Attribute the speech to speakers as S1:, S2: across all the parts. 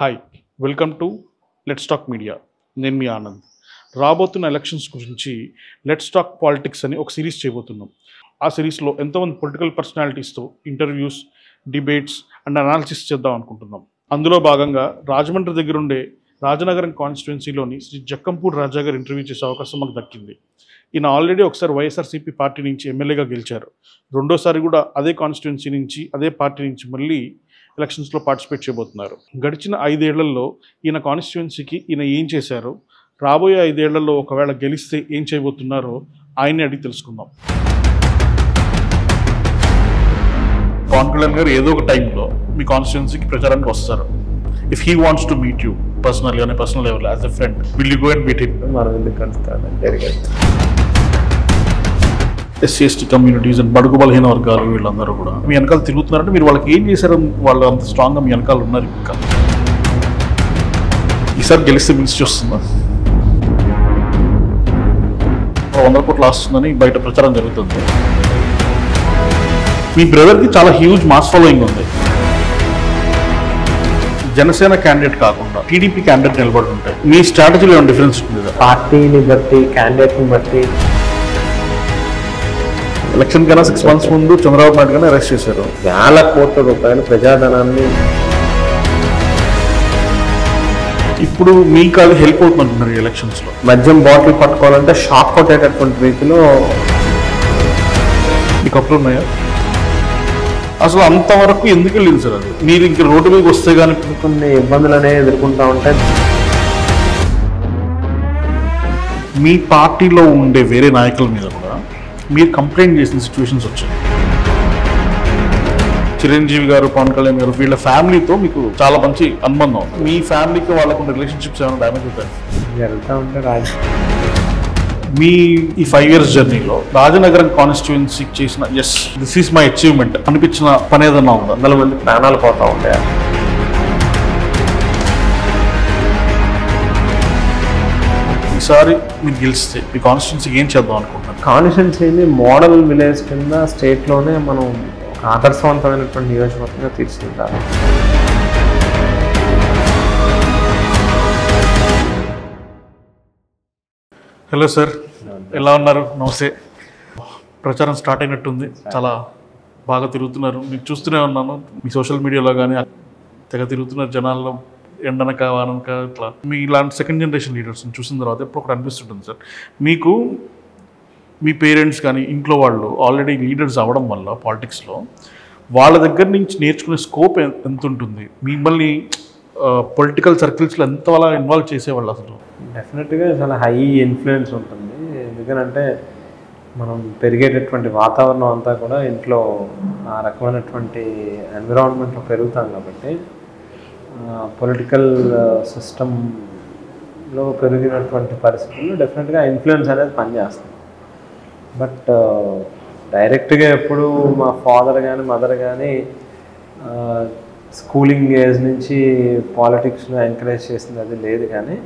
S1: Hi, welcome to let's talk media. నేను మీ ఆనంద్. రాబోతున్న elections గురించి లెట్స్ టాక్ పాలిటిక్స్ అని ఒక సిరీస్ చేయబోతున్నాం. ఆ సిరీస్లో ఎంతోమంది పొలిటికల్ పర్సనాలిటీస్తో ఇంటర్వ్యూస్, డిబేట్స్ అండ్ అనాలిసిస్ చేద్దాం అనుకుంటున్నాం. అందులో భాగంగా రాజమండ్రి దగ్గరుండే రాజనగరం కాన్స్టిట్యున్సీలోని శ్రీ జక్కంపూడి రాజా గారు ఇంటర్వ్యూ చేసే అవకాశం మాకు దక్కింది. ఈయన ఆల్రెడీ ఒకసారి వైఎస్ఆర్సీపీ పార్టీ నుంచి ఎమ్మెల్యేగా గెలిచారు. రెండోసారి కూడా అదే కాన్స్టిట్యున్సీ నుంచి అదే పార్టీ నుంచి మళ్ళీ ఎలక్షన్స్లో పార్టిసిపేట్ చేయబోతున్నారు. గడిచిన 5 ఏళ్లలో ఈయన కాన్స్టిట్యున్సీకి ఈయన ఏం చేశారో, రాబోయే 5 ఏళ్లలో ఒకవేళ గెలిస్తే ఏం చేయబోతున్నారో ఆయన్ని అడిగి తెలుసుకుందాం. పవన్ కళ్యాణ్ గారు ఏదో ఒక టైంలో మీ కాన్స్టిట్యున్సీకి ప్రచారానికి వస్తారు. If he wants to meet you personally on personal level as a friend, will you go and meet him?
S2: మనం ఎందుకు కలుస్తాను?
S1: ఎస్సీ ఎస్టీ కమ్యూనిటీస్ అండ్ బడుగు బలహీన వర్గాలు వీళ్ళందరూ కూడా మీ వెనకాల తిరుగుతున్నారంటే మీరు వాళ్ళకి ఏం చేశారో వాళ్ళు అంత స్ట్రాంగ్గా మీ వెనకాల ఉన్నారు. ఇంకా ఈసారి గెలిస్తే మినిస్ట్రీ వస్తుందా, 100 కోట్లు వస్తుందని బయట ప్రచారం జరుగుతుంది. మీ బ్రదర్కి చాలా హ్యూజ్ మాస్ ఫాలోయింగ్ ఉంది. జనసేన క్యాండిడేట్ కాకుండా టీడీపీ క్యాండిడేట్ నిలబడి ఉంటాయి. మీ స్ట్రాటజీలో ఏమైనా డిఫరెన్స్ ఉంటుంది?
S2: పార్టీని బట్టి, క్యాండిడేట్ని బట్టి.
S1: ఎలక్షన్ కన్నా 6 months ముందు చంద్రబాబు నాయుడు గారిని అరెస్ట్ చేశారు.
S2: వేల కోట్ల రూపాయలు ప్రజాధనాన్ని.
S1: ఇప్పుడు మీకు అది హెల్ప్ అవుతుందంటున్నారు ఈ ఎలక్షన్స్లో.
S2: మద్యం బాటిల్ పట్టుకోవాలంటే షాక్ కొట్టేటటువంటి రీతిలో
S1: మీకు అప్పుడు ఉన్నాయా? అసలు అంతవరకు ఎందుకు వెళ్ళింది సార్ అది? మీరు ఇంక రోడ్డు మీదకి వస్తే కానీ
S2: కొన్ని ఇబ్బందులు అనేవి ఎదుర్కొంటూ ఉంటాయి.
S1: మీ పార్టీలో ఉండే వేరే నాయకుల మీద కూడా మీరు కంప్లైంట్ చేసిన సిచ్యువేషన్స్ వచ్చాయి. చిరంజీవి గారు, పవన్ కళ్యాణ్ గారు వీళ్ళ ఫ్యామిలీతో మీకు చాలా మంచి అనుబంధం. మీ ఫ్యామిలీకి వాళ్ళకు ఉన్న రిలేషన్షిప్స్ ఏమైనా డ్యామేజ్ అవుతాయి?
S2: జరుగుతూ ఉంటాయి.
S1: మీ ఈ 5 years జర్నీలో రాజనగరం కాన్స్టిట్యుయెన్సీకి చేసిన yes this is my achievement అనిపించిన పని ఏదన్నా ఉందా?
S2: 100 మంది ప్రాణాలు పోతూ ఉంటాయి.
S1: ఈసారి మీరు గెలిస్తే మీ కాన్స్టిట్యున్సీకి ఏం చేద్దాం అనుకుంటున్నారు?
S2: కాన్స్టిట్యున్సీని మోడల్ విలేజ్ కింద స్టేట్లోనే మనం ఒక ఆదర్శవంతమైనటువంటి నియోజకవర్గంగా తీర్చిదిద్దాలి.
S1: హలో సార్, ఎలా ఉన్నారు? నమస్తే. ప్రచారం స్టార్ట్ అయినట్టుంది, చాలా బాగా తిరుగుతున్నారు. మీకు చూస్తూనే ఉన్నాను మీ సోషల్ మీడియాలో కానీ తెగ తిరుగుతున్నారు జనాల్లో, ఎండనక వానక ఇట్లా. మీ ఇలాంటి సెకండ్ జనరేషన్ లీడర్స్ని చూసిన తర్వాత ఎప్పుడు ఒకటి అనిపిస్తుంటుంది సార్, మీకు మీ పేరెంట్స్ కానీ ఇంట్లో వాళ్ళు ఆల్రెడీ లీడర్స్ అవ్వడం వల్ల పాలిటిక్స్లో వాళ్ళ దగ్గర నుంచి నేర్చుకునే స్కోప్ ఎంత ఉంటుంది? మిమ్మల్ని పొలిటికల్ సర్కిల్స్లో ఎంత అలా ఇన్వాల్వ్ చేసేవాళ్ళు? అసలు
S2: డెఫినెట్గా చాలా హై ఇన్ఫ్లుయెన్స్ ఉంటుంది. ఎందుకంటే మనం పెరిగేటటువంటి వాతావరణం అంతా కూడా ఇంట్లో ఆ రకమైనటువంటి ఎన్విరాన్మెంట్లో పెరుగుతాం కాబట్టి పొలిటికల్ సిస్టంలో పెరిగినటువంటి పరిస్థితుల్లో డెఫినెట్గా ఇన్ఫ్లుయెన్స్ అనేది పనిచేస్తుంది. బట్ డైరెక్ట్గా ఎప్పుడు మా ఫాదర్ కానీ మదర్ కానీ స్కూలింగ్ ఏజ్ నుంచి పాలిటిక్స్లో ఎంకరేజ్ చేసింది అది లేదు. కానీ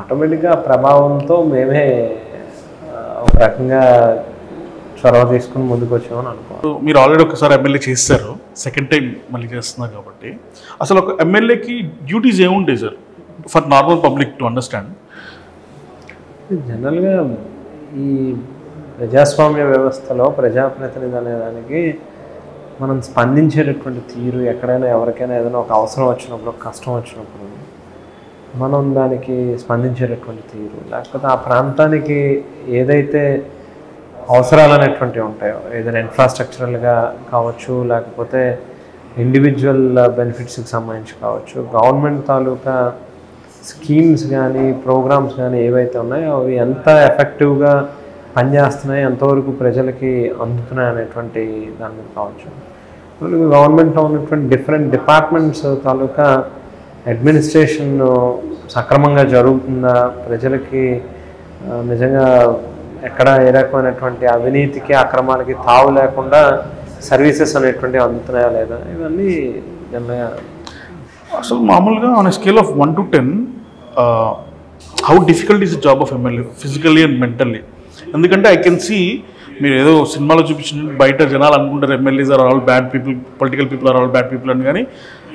S2: ఆటోమేటిక్గా ప్రభావంతో మేమే ఒక రకంగా చొరవ తీసుకుని ముందుకు వచ్చామని అనుకో.
S1: మీరు ఆల్రెడీ ఒకసారి ఎమ్మెల్యే చేస్తారు, సెకండ్ టైం మళ్ళీ చేస్తున్నారు కాబట్టి అసలు ఒక ఎమ్మెల్యేకి డ్యూటీస్ ఏముంటాయి sir for normal public to understand?
S2: జనరల్గా ఈ ప్రజాస్వామ్య వ్యవస్థలో ప్రజాప్రతినిధి అనేదానికి మనం స్పందించేటటువంటి తీరు, ఎక్కడైనా ఎవరికైనా ఏదైనా ఒక అవసరం వచ్చినప్పుడు, ఒక కష్టం వచ్చినప్పుడు మనం దానికి స్పందించేటటువంటి తీరు, లేకపోతే ఆ ప్రాంతానికి ఏదైతే అవసరాలు అనేటువంటివి ఉంటాయో, ఏదైనా ఇన్ఫ్రాస్ట్రక్చరల్గా కావచ్చు, లేకపోతే ఇండివిజువల్ బెనిఫిట్స్కి సంబంధించి కావచ్చు, గవర్నమెంట్ తాలూకా స్కీమ్స్ కానీ ప్రోగ్రామ్స్ కానీ ఏవైతే ఉన్నాయో అవి ఎంత ఎఫెక్టివ్గా పనిచేస్తున్నాయి, ఎంతవరకు ప్రజలకి అందుతున్నాయి అనేటువంటి దాని మీద కావచ్చు. గవర్నమెంట్లో ఉన్నటువంటి డిఫరెంట్ డిపార్ట్మెంట్స్ తాలూకా అడ్మినిస్ట్రేషన్ సక్రమంగా జరుగుతుందా, ప్రజలకి నిజంగా ఎక్కడ ఏ రకమైనటువంటి అవినీతికి అక్రమాలకి తావు లేకుండా సర్వీసెస్ అనేటువంటివి అందుతున్నాయా లేదా, ఇవన్నీ జనరల్గా.
S1: అసలు మామూలుగా on scale of 1 to 10 how difficult is the job of MLA physically and mentally? ఎందుకంటే ఐ కెన్ సీ మీరు ఏదో సినిమాలో చూపించిన బయట జనాలు అనుకుంటారు MLAs are all bad people, political people are all bad people అని, కానీ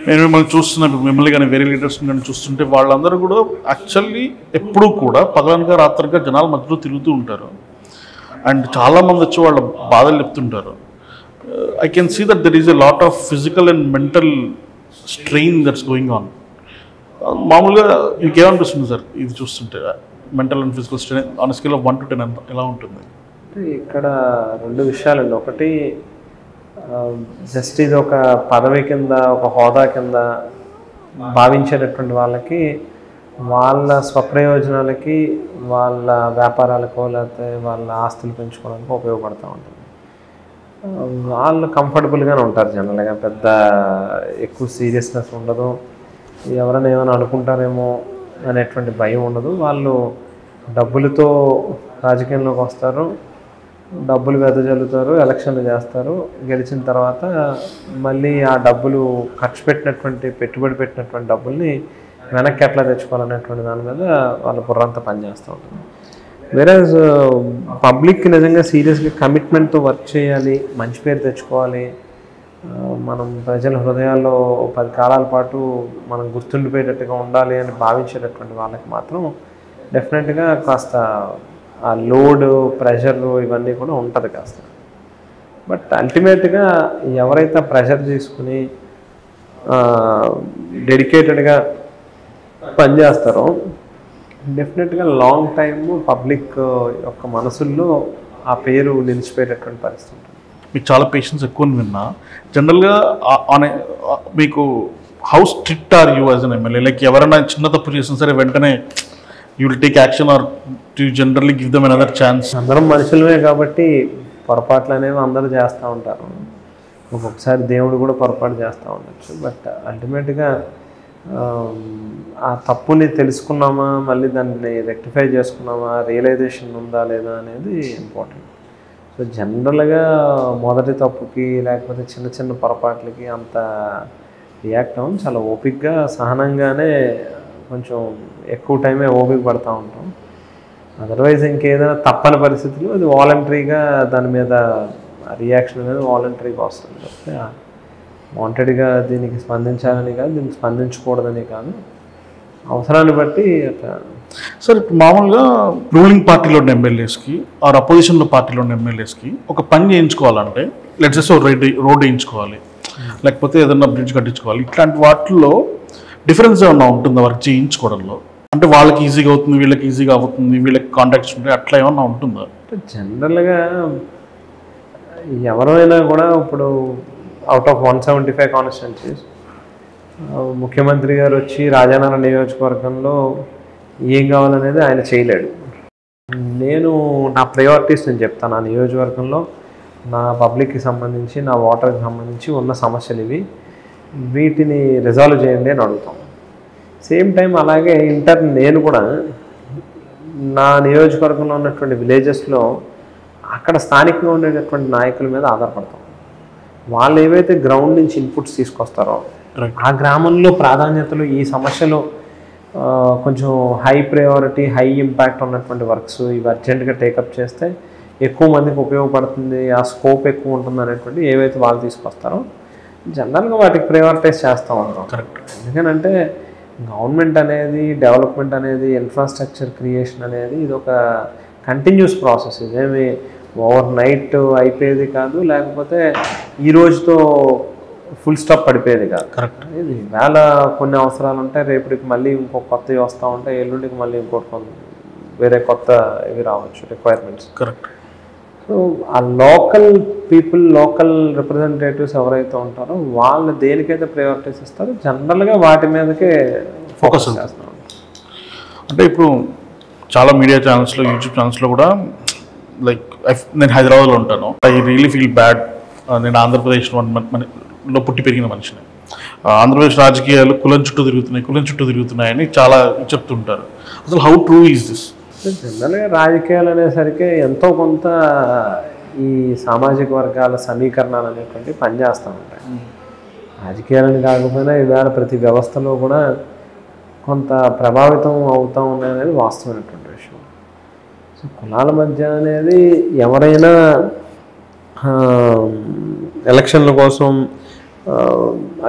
S1: నేను మిమ్మల్ని చూస్తున్నా, మిమ్మల్ని కానీ వేరే లీడర్స్ కానీ చూస్తుంటే వాళ్ళందరూ కూడా యాక్చువల్లీ ఎప్పుడూ కూడా పగలనగా రాత్రిగా జనాల మధ్యలో తిరుగుతూ ఉంటారు. అండ్ చాలామంది వచ్చి వాళ్ళ బాధలు చెప్తుంటారు. I can see that there is a lot of physical and mental strain that's going on. మామూలుగా మీకేమనిపిస్తుంది సార్ ఇది చూస్తుంటే, mental and physical strain on scale of 1 to 10 ఎలా ఉంటుంది?
S2: ఇక్కడ 2 విషయాలండి. ఒకటి జస్ట్ ఇది ఒక పదవి కింద, ఒక హోదా కింద భావించేటటువంటి వాళ్ళకి వాళ్ళ స్వప్రయోజనాలకి, వాళ్ళ వ్యాపారాలకు, లేకపోతే వాళ్ళ ఆస్తులు పెంచుకోవడానికి ఉపయోగపడుతూ ఉంటుంది. వాళ్ళు కంఫర్టబుల్గానే ఉంటారు జనరల్గా, పెద్ద ఎక్కువ సీరియస్నెస్ ఉండదు, ఎవరైనా ఏమైనా అనుకుంటారేమో అనేటువంటి భయం ఉండదు. వాళ్ళు డబ్బులతో రాజకీయంలోకి వస్తారు, డబ్బులు వెదజల్లుతారు, ఎలక్షన్లు చేస్తారు, గెలిచిన తర్వాత మళ్ళీ ఆ డబ్బులు ఖర్చు పెట్టినటువంటి, పెట్టుబడి పెట్టినటువంటి డబ్బుల్ని వెనక్కి ఎట్లా తెచ్చుకోవాలనేటువంటి దాని మీద వాళ్ళ బుర్రంతా పనిచేస్తూ ఉంటుంది. వేరే పబ్లిక్కి నిజంగా సీరియస్గా కమిట్మెంట్తో వర్క్ చేయాలి, మంచి పేరు తెచ్చుకోవాలి, మనం ప్రజల హృదయాల్లో 10 కాలాల పాటు మనం గుర్తుండిపోయేటట్టుగా ఉండాలి అని భావించేటటువంటి వాళ్ళకి మాత్రం డెఫినెట్గా కాస్త ఆ లోడ్, ప్రెషర్ ఇవన్నీ కూడా ఉంటుంది కాస్త. బట్ అల్టిమేట్గా ఎవరైతే ప్రెషర్ తీసుకుని డెడికేటెడ్గా పనిచేస్తారో డెఫినెట్గా లాంగ్ టైమ్ పబ్లిక్ యొక్క మనసుల్లో ఆ పేరు నిలిచిపోయేటటువంటి పరిస్థితి ఉంటుంది.
S1: మీకు చాలా పేషెన్స్ ఎక్కువ విన్నా. జనరల్గా మీకు how strict are you as an MLA? Like ఎవరైనా చిన్న తప్పు చేసినా సరే వెంటనే you will take action or you generally give them another chance?
S2: అందరం మనుషులమే కాబట్టి పొరపాట్లు అనేవి అందరూ చేస్తూ ఉంటారు. ఒక్కొక్కసారి దేవుడు కూడా పొరపాటు చేస్తూ ఉండొచ్చు. బట్ అల్టిమేట్గా ఆ తప్పుని తెలుసుకున్నామా, మళ్ళీ దాన్ని రెక్టిఫై చేసుకున్నామా, రియలైజేషన్ ఉందా లేదా అనేది ఇంపార్టెంట్. సో జనరల్గా మొదటి తప్పుకి లేకపోతే చిన్న చిన్న పొరపాట్లకి అంత రియాక్ట్ అవ్వం. చాలా ఓపిక్గా, సహనంగానే కొంచెం ఎక్కువ టైమే ఓపిక పడుతూ ఉంటాం. అదర్వైజ్ ఇంకేదైనా తప్పని పరిస్థితుల్లో అది వాలంటరీగా దాని మీద రియాక్షన్ అనేది వాలంటరీగా వస్తుంది. వాంటెడ్గా దీనికి స్పందించాలని కాదు, దీనికి స్పందించకూడదని కాదు, అవసరాన్ని బట్టి అట్లా.
S1: సార్ ఇప్పుడు మామూలుగా రూలింగ్ పార్టీలో ఉన్న ఎమ్మెల్యేస్కి ఆర్ అపోజిషన్లో పార్టీలో ఉన్న ఎమ్మెల్యేస్కి ఒక పని చేయించుకోవాలంటే లెట్స్ సే రోడ్ వేయించుకోవాలి, లేకపోతే ఏదైనా బ్రిడ్జ్ కట్టించుకోవాలి, ఇట్లాంటి వాటిల్లో డిఫరెన్స్ ఏమన్నా ఉంటుందా వర్క్ చేయించుకోవడంలో? అంటే వాళ్ళకి ఈజీగా అవుతుంది, వీళ్ళకి ఈజీగా అవుతుంది, వీళ్ళకి కాంటాక్ట్స్ ఉంటాయి, అట్లా ఏమన్నా ఉంటుందా?
S2: జనరల్గా ఎవరైనా కూడా ఇప్పుడు అవుట్ ఆఫ్ 175 కాన్స్టిట్యున్సీస్ ముఖ్యమంత్రి గారు వచ్చి రాజానగరం నియోజకవర్గంలో ఏం కావాలనేది ఆయన చేయలేడు. నేను నా ప్రయారిటీస్ నేను చెప్తాను. నా నియోజకవర్గంలో నా పబ్లిక్కి సంబంధించి, నా వాటర్కి సంబంధించి ఉన్న సమస్యలు ఇవి, వీటిని రిజాల్వ్ చేయండి అని అడుగుతాం. సేమ్ టైం అలాగే నేను కూడా నా నియోజకవర్గంలో ఉన్నటువంటి విలేజెస్లో అక్కడ స్థానికంగా ఉండేటటువంటి నాయకుల మీద ఆధారపడతాం. వాళ్ళు ఏవైతే గ్రౌండ్ నుంచి ఇన్పుట్స్ తీసుకొస్తారో ఆ గ్రామంలో ప్రాధాన్యతలు, ఈ సమస్యలు కొంచెం హై ప్రయారిటీ, హై ఇంపాక్ట్ ఉన్నటువంటి వర్క్స్ ఇవి అర్జెంటుగా టేకప్ చేస్తే ఎక్కువ మందికి ఉపయోగపడుతుంది, ఆ స్కోప్ ఎక్కువ ఉంటుంది అనేటువంటి ఏవైతే వాళ్ళు తీసుకొస్తారో జనరల్గా వాటికి ప్రయారిటైజ్ చేస్తూ ఉంటాం.
S1: కరెక్ట్.
S2: ఎందుకంటే గవర్నమెంట్ అనేది, డెవలప్మెంట్ అనేది, ఇన్ఫ్రాస్ట్రక్చర్ క్రియేషన్ అనేది ఇది ఒక కంటిన్యూస్ ప్రాసెస్. ఇదేమి ఓవర్ నైట్ అయిపోయేది కాదు, లేకపోతే ఈ రోజుతో ఫుల్ స్టాప్ పడిపోయేది కాదు.
S1: కరెక్ట్.
S2: ఇది వేళ కొన్ని అవసరాలు ఉంటాయి, రేపటికి మళ్ళీ ఇంకొక కొత్తవి వస్తూ ఉంటాయి, ఎల్లుండికి మళ్ళీ ఇంకోటి వేరే కొత్త ఇవి రావచ్చు, రిక్వైర్మెంట్స్.
S1: కరెక్ట్.
S2: సో ఆ లోకల్ పీపుల్, లోకల్ రిప్రజెంటేటివ్స్ ఎవరైతే ఉంటారో వాళ్ళు దేనికైతే ప్రయారిటీస్ ఇస్తారో జనరల్గా వాటి మీదకే
S1: ఫోకస్ చేస్తాం. అంటే ఇప్పుడు చాలా మీడియా ఛానల్స్లో, యూట్యూబ్ ఛానల్స్లో కూడా లైక్ నేను హైదరాబాద్లో ఉంటాను, ఐ రియలీ ఫీల్ బ్యాడ్. నేను ఆంధ్రప్రదేశ్లో పుట్టి పెరిగిన మనిషిని. ఆంధ్రప్రదేశ్ రాజకీయాలు కులం చుట్టూ తిరుగుతున్నాయని చాలా చెప్తుంటారు. అసలు హౌ ట్రూ ఈజ్ దిస్?
S2: జనరల్గా రాజకీయాలు అనేసరికి ఎంతో కొంత ఈ సామాజిక వర్గాల సమీకరణాలు అనేటువంటివి పనిచేస్తూ ఉంటాయి. రాజకీయాలని కాకపోయినా ఇవాళ ప్రతి వ్యవస్థలో కూడా కొంత ప్రభావితం అవుతూ ఉన్నాయనేది వాస్తవమైనటువంటి విషయం. సో కులాల మధ్య అనేది ఎవరైనా ఎలక్షన్ల కోసం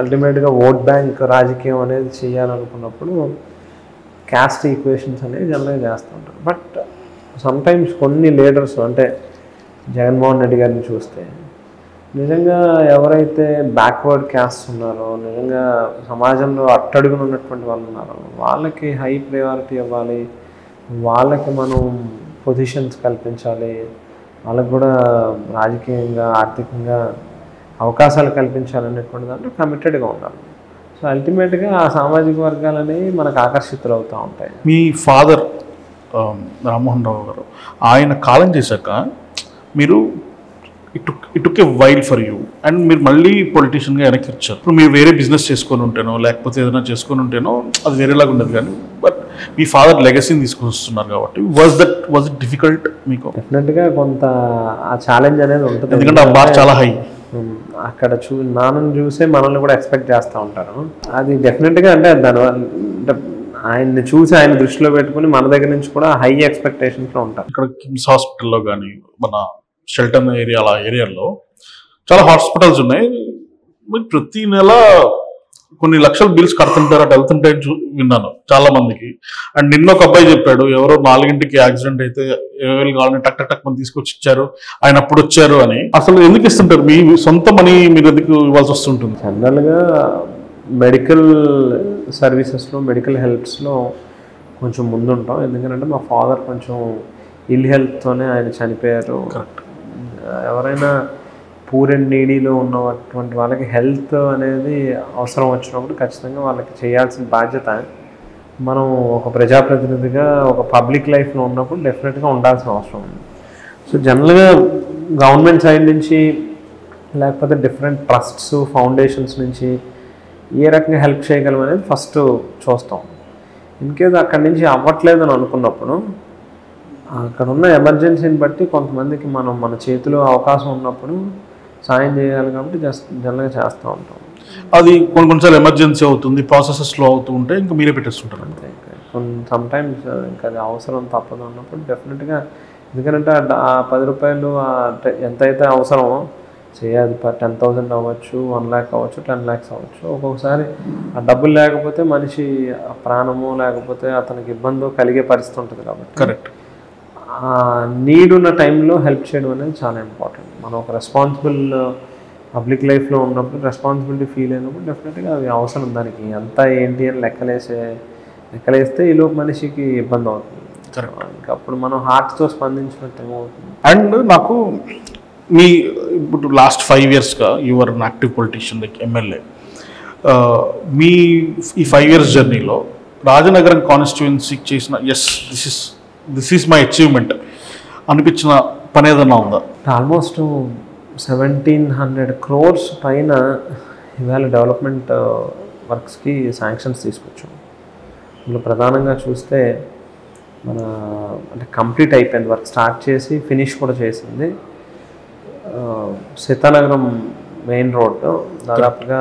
S2: అల్టిమేట్గా ఓట్ బ్యాంక్ రాజకీయం అనేది చేయాలనుకున్నప్పుడు క్యాస్ట్ ఈక్వేషన్స్ అనేవి జనరల్గా చేస్తూ ఉంటారు. బట్ సమ్టైమ్స్ కొన్ని లీడర్స్ అంటే జగన్మోహన్ రెడ్డి గారిని చూస్తే నిజంగా ఎవరైతే బ్యాక్వర్డ్ క్యాస్ట్ ఉన్నారో, నిజంగా సమాజంలో అట్టడుగున ఉన్నటువంటి వాళ్ళు ఉన్నారో వాళ్ళకి హై ప్రయారిటీ ఇవ్వాలి, వాళ్ళకి మనం పొజిషన్స్ కల్పించాలి, వాళ్ళకు కూడా రాజకీయంగా ఆర్థికంగా అవకాశాలు కల్పించాలనేటువంటి దాంట్లో కమిటెడ్గా ఉండాలి. సో అల్టిమేట్గా ఆ సామాజిక వర్గాలు అనేవి మనకు ఆకర్షితులు అవుతూ ఉంటాయి.
S1: మీ ఫాదర్ రామ్మోహన్ రావు గారు ఆయన కాలం చేశాక మీరు ఇటుకే వైల్ ఫర్ యూ అండ్ మీరు మళ్ళీ పొలిటీషియన్గా వెనక్కి వచ్చారు. ఇప్పుడు మీరు వేరే బిజినెస్ చేసుకొని ఉంటేనో లేకపోతే ఏదైనా చేసుకొని ఉంటేనో అది వేరేలాగా ఉండదు, కానీ బట్ మీ ఫాదర్ లెగసీని తీసుకొని వస్తున్నారు కాబట్టి వాజ్ ఇట్ డిఫికల్ట్ మీకు?
S2: డెఫినెట్గా కొంత ఆ ఛాలెంజ్ అనేది ఉంటుంది,
S1: ఎందుకంటే ఆ బార్ చాలా హై.
S2: అక్కడ నాన్నని చూసే మనల్ని కూడా ఎక్స్పెక్ట్ చేస్తూ ఉంటారు. అది డెఫినెట్గా అంటే దానివల్ల అంటే ఆయన్ని చూసి ఆయన దృష్టిలో పెట్టుకుని మన దగ్గర నుంచి కూడా హై ఎక్స్పెక్టేషన్స్లో ఉంటారు.
S1: ఇక్కడ కిమ్స్ హాస్పిటల్లో కానీ మన షెల్టన్ ఏరియాలో చాలా హాస్పిటల్స్ ఉన్నాయి. ప్రతి నెల కొన్ని లక్షల బిల్స్ కడుతుంటారు, అటు వెళ్తుంటాయని విన్నాను చాలా మందికి. అండ్ నిన్న ఒక అబ్బాయి చెప్పాడు, ఎవరో 4ంటికి యాక్సిడెంట్ అయితే 20,000 కావాలని టక్ టక్ టక్ మంది తీసుకొచ్చి ఇచ్చారు, ఆయన అప్పుడు వచ్చారు అని. అసలు ఎందుకు ఇస్తుంటారు? మీ సొంత మనీ మీరు ఎందుకు ఇవ్వాల్సి వస్తుంటుంది?
S2: జనరల్గా మెడికల్ సర్వీసెస్లో, మెడికల్ హెల్ప్స్లో కొంచెం ముందుంటాం. ఎందుకంటే మా ఫాదర్ కొంచెం ఇల్ హెల్త్తోనే ఆయన చనిపోయారు. ఎవరైనా పూర్ అండ్ నీడీలో ఉన్నటువంటి వాళ్ళకి హెల్త్ అనేది అవసరం వచ్చినప్పుడు ఖచ్చితంగా వాళ్ళకి చేయాల్సిన బాధ్యత మనం ఒక ప్రజాప్రతినిధిగా ఒక పబ్లిక్ లైఫ్లో ఉన్నప్పుడు డెఫినెట్గా ఉండాల్సిన అవసరం ఉంది. సో జనరల్గా గవర్నమెంట్ సైడ్ నుంచి లేకపోతే డిఫరెంట్ ట్రస్ట్స్, ఫౌండేషన్స్ నుంచి ఏ రకంగా హెల్ప్ చేయగలం అనేది ఫస్ట్ చూస్తాం. ఇన్కేస్ అక్కడి నుంచి అవ్వట్లేదు అని అనుకున్నప్పుడు అక్కడ ఉన్న ఎమర్జెన్సీని బట్టి కొంతమందికి మనం మన చేతిలో అవకాశం ఉన్నప్పుడు సాయం చేయాలి కాబట్టి జనరల్గా చేస్తూ ఉంటాం.
S1: అది కొన్నిసార్లు ఎమర్జెన్సీ అవుతుంది, ప్రాసెసెస్లో అవుతూ ఉంటే ఇంకా మీరే పెట్టేస్తుంటారు
S2: అంతే. సమ్టైమ్స్ ఇంకా అది అవసరం తప్పదు అన్నప్పుడు డెఫినెట్గా, ఎందుకంటే ఆ 10 రూపాయలు ఎంతైతే అవసరమో చేయాలి. 10,000 అవ్వచ్చు, 1 lakh అవ్వచ్చు, 10 lakhs అవ్వచ్చు. ఒక్కొక్కసారి ఆ డబ్బులు లేకపోతే మనిషి ప్రాణము లేకపోతే అతనికి ఇబ్బంది కలిగే పరిస్థితి ఉంటుంది. కాబట్టి
S1: కరెక్ట్,
S2: నీడ్ ఉన్న టైంలో హెల్ప్ చేయడం అనేది చాలా ఇంపార్టెంట్. మనం ఒక రెస్పాన్సిబుల్ పబ్లిక్ లైఫ్లో ఉన్నప్పుడు రెస్పాన్సిబిలిటీ ఫీల్ అయినప్పుడు డెఫినెట్గా అవి అవసరం. దానికి అంతా ఏంటి అని లెక్కలేస్తే ఈలోపు మనిషికి ఇబ్బంది అవుతుంది. ఇంకా అప్పుడు మనం హార్ట్తో స్పందించినట్టు ఏమవుతుంది.
S1: అండ్ నాకు మీ ఇప్పుడు లాస్ట్ 5 yearsగా your un active politician like MLA, మీ ఈ 5 years జర్నీలో రాజనగరం కాన్స్టిట్యుయెన్సీకి చేసిన దిస్ ఈస్ మై అచీవ్మెంట్ అనిపించిన పని ఏదన్నా ఉందా?
S2: ఆల్మోస్ట్ 1,700 crores పైన ఇవాళ డెవలప్మెంట్ వర్క్స్కి శాంక్షన్స్ తీసుకొచ్చాం. ఇందులో ప్రధానంగా చూస్తే మన అంటే కంప్లీట్ అయిపోయింది, వర్క్ స్టార్ట్ చేసి ఫినిష్ కూడా చేసింది. సీతానగరం మెయిన్ రోడ్డు దాదాపుగా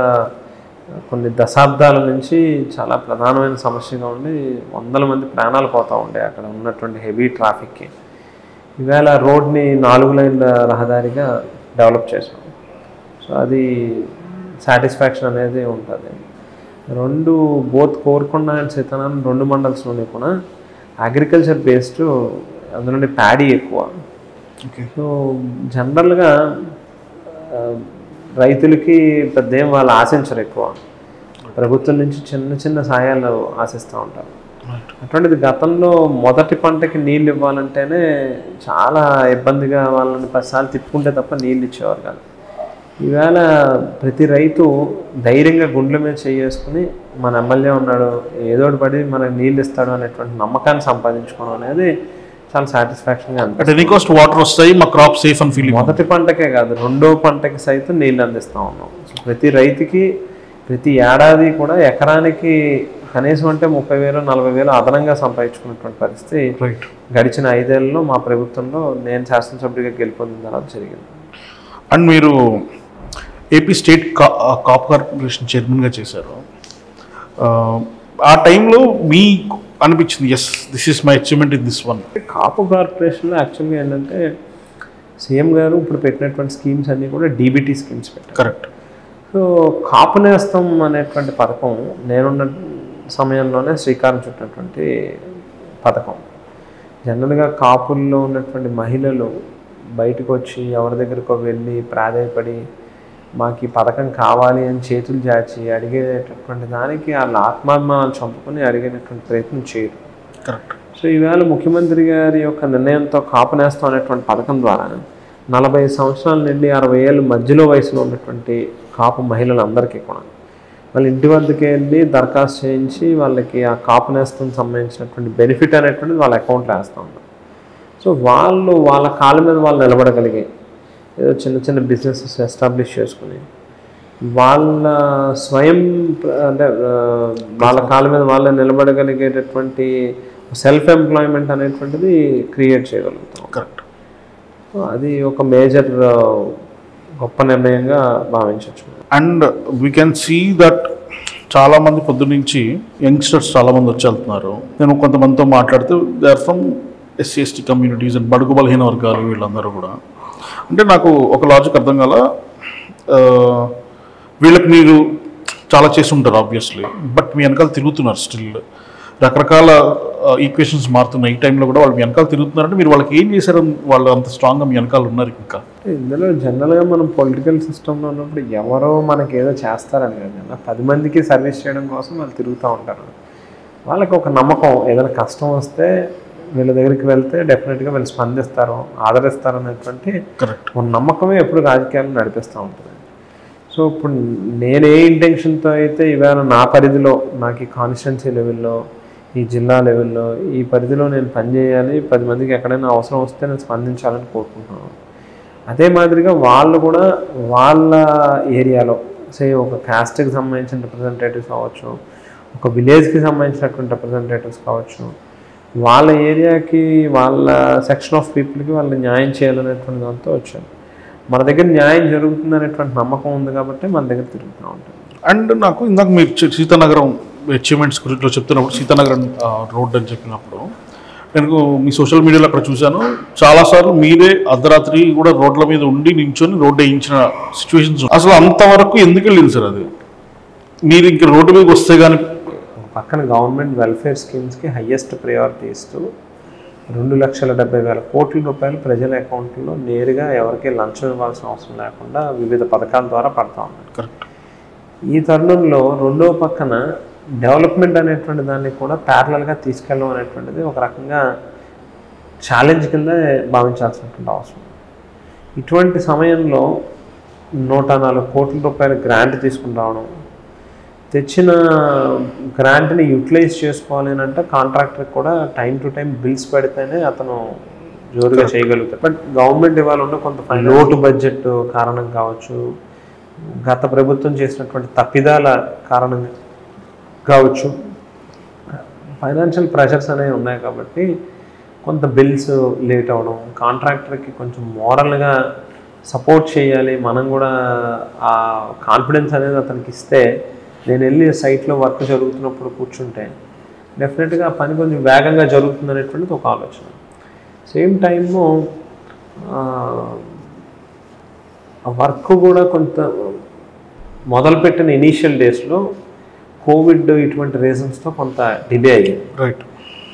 S2: కొన్ని దశాబ్దాల నుంచి చాలా ప్రధానమైన సమస్యగా ఉండి 100 మంది ప్రాణాలు పోతూ ఉండే అక్కడ ఉన్నటువంటి హెవీ ట్రాఫిక్కి. ఈవేళ రోడ్ని 4 లైన్ల రహదారిగా డెవలప్ చేసాం. సో అది సాటిస్ఫాక్షన్ అనేది ఉంటుంది. బోత్ కోరుకొండ అండ్ సీతానగరం 2 మండల్స్లోనే కూడా అగ్రికల్చర్ బేస్డ్, అందులోని ప్యాడీ ఎక్కువ. సో జనరల్గా రైతులకి పెద్దేం వాళ్ళు ఆశించరు, ఎక్కువ ప్రభుత్వం నుంచి చిన్న చిన్న సాయాలు ఆశిస్తూ ఉంటారు. అటువంటిది గతంలో మొదటి పంటకి నీళ్ళు ఇవ్వాలంటేనే చాలా ఇబ్బందిగా వాళ్ళని 10 సార్లు తిప్పుకుంటే తప్ప నీళ్ళు ఇచ్చేవారు కాదు. ఈవేళ ప్రతి రైతు ధైర్యంగా గుండెల మీద చేసుకుని మన ఎమ్మెల్యే ఉన్నాడు, ఏదోటి పడి మనకు నీళ్ళు ఇస్తాడు అనేటువంటి నమ్మకాన్ని సంపాదించుకోవడం అనేది చాలా సాటిస్ఫాక్షన్గా అనిపిస్తుంది.
S1: వాటర్ వస్తాయి, మా క్రాప్ సేఫ్ అని ఫీల్.
S2: మొదటి పంటకే కాదు, 2వ పంటకి సైతం నీళ్ళు అందిస్తూ ఉన్నాం. సో ప్రతి రైతుకి ప్రతి ఏడాది కూడా ఎకరానికి కనీసం అంటే 30,000 40,000 అదనంగా సంపాదించుకున్నటువంటి పరిస్థితి గడిచిన 5 ఏళ్లలో మా ప్రభుత్వంలో నేను శాసనసభ్యుడిగా గెలుపొందిన తర్వాత జరిగింది.
S1: అండ్ మీరు ఏపీ స్టేట్ కాప్ కార్పొరేషన్ చైర్మన్గా చేశారు. ఆ టైంలో మీ అనిపించింది this is my achievement in this one?
S2: Kapu కార్పొరేషన్లో యాక్చువల్గా ఏంటంటే సీఎం గారు ఇప్పుడు పెట్టినటువంటి స్కీమ్స్ అన్నీ కూడా డీబీటీ స్కీమ్స్ పెట్టారు.
S1: కరెక్ట్.
S2: సో కాపు నేస్తం అనేటువంటి పథకం నేనున్న సమయంలోనే శ్రీకారం చుట్టినటువంటి పథకం. జనరల్గా కాపుల్లో ఉన్నటువంటి మహిళలు బయటకు వచ్చి ఎవరి దగ్గరకో వెళ్ళి ప్రాధేయపడి మాకు ఈ పథకం కావాలి అని చేతులు చాచి అడిగేటటువంటి దానికి వాళ్ళ ఆత్మాభిమానాలు చంపుకొని అడిగేటటువంటి ప్రయత్నం చేయరు.
S1: కరెక్ట్.
S2: సో ఈవేళ ముఖ్యమంత్రి గారి యొక్క నిర్ణయంతో కాపు నేస్తం అనేటువంటి పథకం ద్వారా 40 సంవత్సరాల నుండి 60 ఏళ్ళ మధ్యలో వయసులో ఉన్నటువంటి కాపు మహిళలందరికీ కూడా వాళ్ళ ఇంటి వద్దకు వెళ్ళి దరఖాస్తు చేయించి వాళ్ళకి ఆ కాపు నేస్తం సంబంధించినటువంటి బెనిఫిట్ అనేటువంటిది వాళ్ళ అకౌంట్లో వేస్తూ ఉంటారు. సో వాళ్ళు వాళ్ళ కాళ్ళ మీద వాళ్ళు నిలబడగలిగే ఏదో చిన్న చిన్న బిజినెసెస్ ఎస్టాబ్లిష్ చేసుకుని వాళ్ళ స్వయం అంటే వాళ్ళ కాళ్ళ మీద వాళ్ళే నిలబడగలిగేటటువంటి సెల్ఫ్ ఎంప్లాయ్మెంట్ అనేటువంటిది క్రియేట్ చేయగలుగుతాం.
S1: కరెక్ట్.
S2: అది ఒక మేజర్ గొప్ప నిర్ణయంగా భావించవచ్చు.
S1: And we can see that చాలామంది పొద్దు నుంచి యంగ్స్టర్స్ చాలామంది వచ్చి వెళ్తున్నారు. నేను కొంతమందితో మాట్లాడితే they are from SC ST communities and బడుగు బలహీన వర్గాలు వీళ్ళందరూ కూడా. అంటే నాకు ఒక లాజిక్ అర్థం కాల, వీళ్ళకి మీరు చాలా చేసి ఉంటారు ఆబ్వియస్లీ, బట్ మీ వెనకాల తిరుగుతున్నారు స్టిల్. రకరకాల ఈక్వేషన్స్ మారుతున్నాయి. ఈ టైంలో కూడా వాళ్ళు మీ వెనకాల తిరుగుతున్నారంటే మీరు వాళ్ళకి ఏం చేశారు? వాళ్ళు అంత స్ట్రాంగ్గా మీ వెనకాల ఉన్నారు. ఇంకా
S2: ఇందులో జనరల్గా మనం పొలిటికల్ సిస్టంలో ఉన్నప్పుడు ఎవరో మనకి ఏదో చేస్తారని కదా, 10 మందికి సర్వీస్ చేయడం కోసం వాళ్ళు తిరుగుతూ ఉంటారు. వాళ్ళకి ఒక నమ్మకం, ఏదైనా కష్టం వస్తే వీళ్ళ దగ్గరికి వెళ్తే డెఫినెట్గా వీళ్ళు స్పందిస్తారు, ఆదరిస్తారు అనేటువంటి ఒక నమ్మకమే ఎప్పుడు రాజకీయాలు నడిపిస్తూ ఉంటుంది. సో ఇప్పుడు నేను ఏ ఇంటెన్షన్తో అయితే ఇవాళ నా పరిధిలో, నాకు ఈ కాన్స్టిట్యున్సీ లెవెల్లో, ఈ జిల్లా లెవెల్లో, ఈ పరిధిలో నేను పనిచేయాలి, 10 మందికి ఎక్కడైనా అవసరం వస్తే నేను స్పందించాలని కోరుకుంటున్నాను. అదే మాదిరిగా వాళ్ళు కూడా వాళ్ళ ఏరియాలో ఒక కాస్ట్కి సంబంధించిన రిప్రజెంటేటివ్స్ కావచ్చు, ఒక విలేజ్కి సంబంధించినటువంటి రిప్రజెంటేటివ్స్ కావచ్చు, వాళ్ళ ఏరియాకి వాళ్ళ సెక్షన్ ఆఫ్ పీపుల్కి వాళ్ళు న్యాయం చేయాలనేటువంటి దాంతో వచ్చారు. మన దగ్గర న్యాయం జరుగుతుంది అనేటువంటి నమ్మకం ఉంది కాబట్టి మన దగ్గర తిరుగుతూ ఉంటుంది.
S1: అండ్ నాకు ఇందాక మీరు సీతానగరం అచీవ్మెంట్స్ గురించి చెప్తున్నప్పుడు సీతానగరం రోడ్ అని చెప్పినప్పుడు నేను మీ సోషల్ మీడియాలో అక్కడ చూశాను, చాలాసార్లు మీరే అర్ధరాత్రి కూడా రోడ్ల మీద ఉండి నించొని రోడ్డు వేయించిన సిచ్యువేషన్స్. అసలు అంతవరకు ఎందుకు వెళ్ళింది సార్? అది మీరు ఇంక రోడ్డు మీదకి వస్తే కానీ
S2: పక్కన గవర్నమెంట్ వెల్ఫేర్ స్కీమ్స్కి హయ్యెస్ట్ ప్రయారిటీ ఇస్తూ 2,70,000 కోట్ల రూపాయలు ప్రజల అకౌంట్లో నేరుగా ఎవరికి లంచం ఇవ్వాల్సిన అవసరం లేకుండా వివిధ పథకాల ద్వారా పడతా ఉన్నారు.
S1: కరెక్ట్.
S2: ఈ తరుణంలో రెండో పక్కన డెవలప్మెంట్ అనేటువంటి దాన్ని కూడా ప్యారలల్గా తీసుకెళ్ళడం అనేటువంటిది ఒక రకంగా ఛాలెంజ్ కింద భావించాల్సినటువంటి అవసరం. ఇటువంటి సమయంలో 104 కోట్ల రూపాయల గ్రాంట్ తీసుకుని రావడం, తెచ్చిన గ్రాంట్ని యూటిలైజ్ చేసుకోవాలి అని అంటే కాంట్రాక్టర్కి కూడా టైం టు టైం బిల్స్ పెడితేనే అతను జోరుగా చేయగలుగుతాడు. బట్ గవర్నమెంట్ ఇవాళ ఉన్న కొంత లోటు బడ్జెట్ కారణం కావచ్చు, గత ప్రభుత్వం చేసినటువంటి తప్పిదాల కారణంగా కావచ్చు, ఫైనాన్షియల్ ప్రెషర్స్ అనేవి ఉన్నాయి కాబట్టి కొంత బిల్స్ లేట్ అవ్వడం, కాంట్రాక్టర్కి కొంచెం మోరల్గా సపోర్ట్ చేయాలి, మనం కూడా ఆ కాన్ఫిడెన్స్ అనేది అతనికి ఇస్తే నేను వెళ్ళి సైట్లో వర్క్ జరుగుతున్నప్పుడు కూర్చుంటే డెఫినెట్గా ఆ పని కొంచెం వేగంగా జరుగుతుంది అనేటువంటిది ఒక ఆలోచన. సేమ్ టైము వర్క్ కూడా కొంత మొదలుపెట్టిన ఇనీషియల్ డేస్లో కోవిడ్ ఇటువంటి రీజన్స్తో కొంత డిలే అయ్యింది.
S1: రైట్.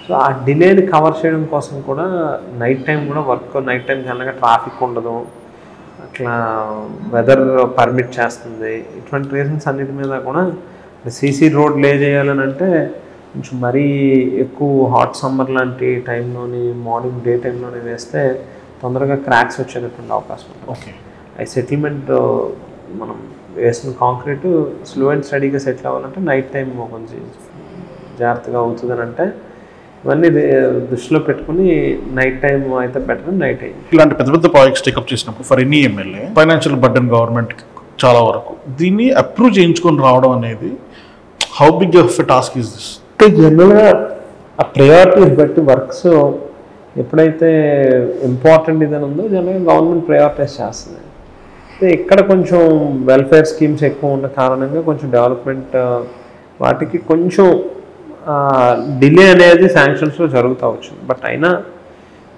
S2: సో ఆ డిలేని కవర్ చేయడం కోసం కూడా నైట్ టైం కూడా వర్క్, నైట్ టైం జనరల్గా ట్రాఫిక్ ఉండదు, అట్లా వెదర్ పర్మిట్ చేస్తుంది, ఇటువంటి రీజన్స్ అన్నిటి మీద కూడా సీసీ రోడ్ లే చేయాలని అంటే కొంచెం మరీ ఎక్కువ హాట్ సమ్మర్ లాంటి టైంలోని మార్నింగ్ డే టైంలోనే వేస్తే తొందరగా క్రాక్స్ వచ్చేటటువంటి అవకాశం ఉంది.
S1: ఓకే.
S2: ఈ సెటిల్మెంట్ మనం వేసిన కాంక్రీట్ స్లో అండ్ స్టడీగా సెటిల్ అవ్వాలంటే నైట్ టైం కొంచెం జాగ్రత్తగా అవుతుందని అంటే ఇవన్నీ దృష్టిలో పెట్టుకుని నైట్ టైం అయితే బెటర్. నైట్ అయింది.
S1: ఇలాంటి పెద్ద పెద్ద ప్రాజెక్ట్స్ టేకప్ చేసినప్పుడు for any MLA financial burden గవర్నమెంట్కి చాలా వరకు దీన్ని అప్రూవ్ చేయించుకొని రావడం అనేది how big of a task is this?
S2: జనరల్గా ఆ ప్రయారిటీస్ బట్టి వర్క్స్ ఎప్పుడైతే ఇంపార్టెంట్ ఇదని ఉందో జనరల్గా గవర్నమెంట్ ప్రయారిటైజ్ చేస్తుంది. ఇక్కడ కొంచెం వెల్ఫేర్ స్కీమ్స్ ఎక్కువ ఉన్న కారణంగా కొంచెం డెవలప్మెంట్ వాటికి కొంచెం డిలే అనేది శాంక్షన్స్లో జరుగుతూ వచ్చింది. బట్ అయినా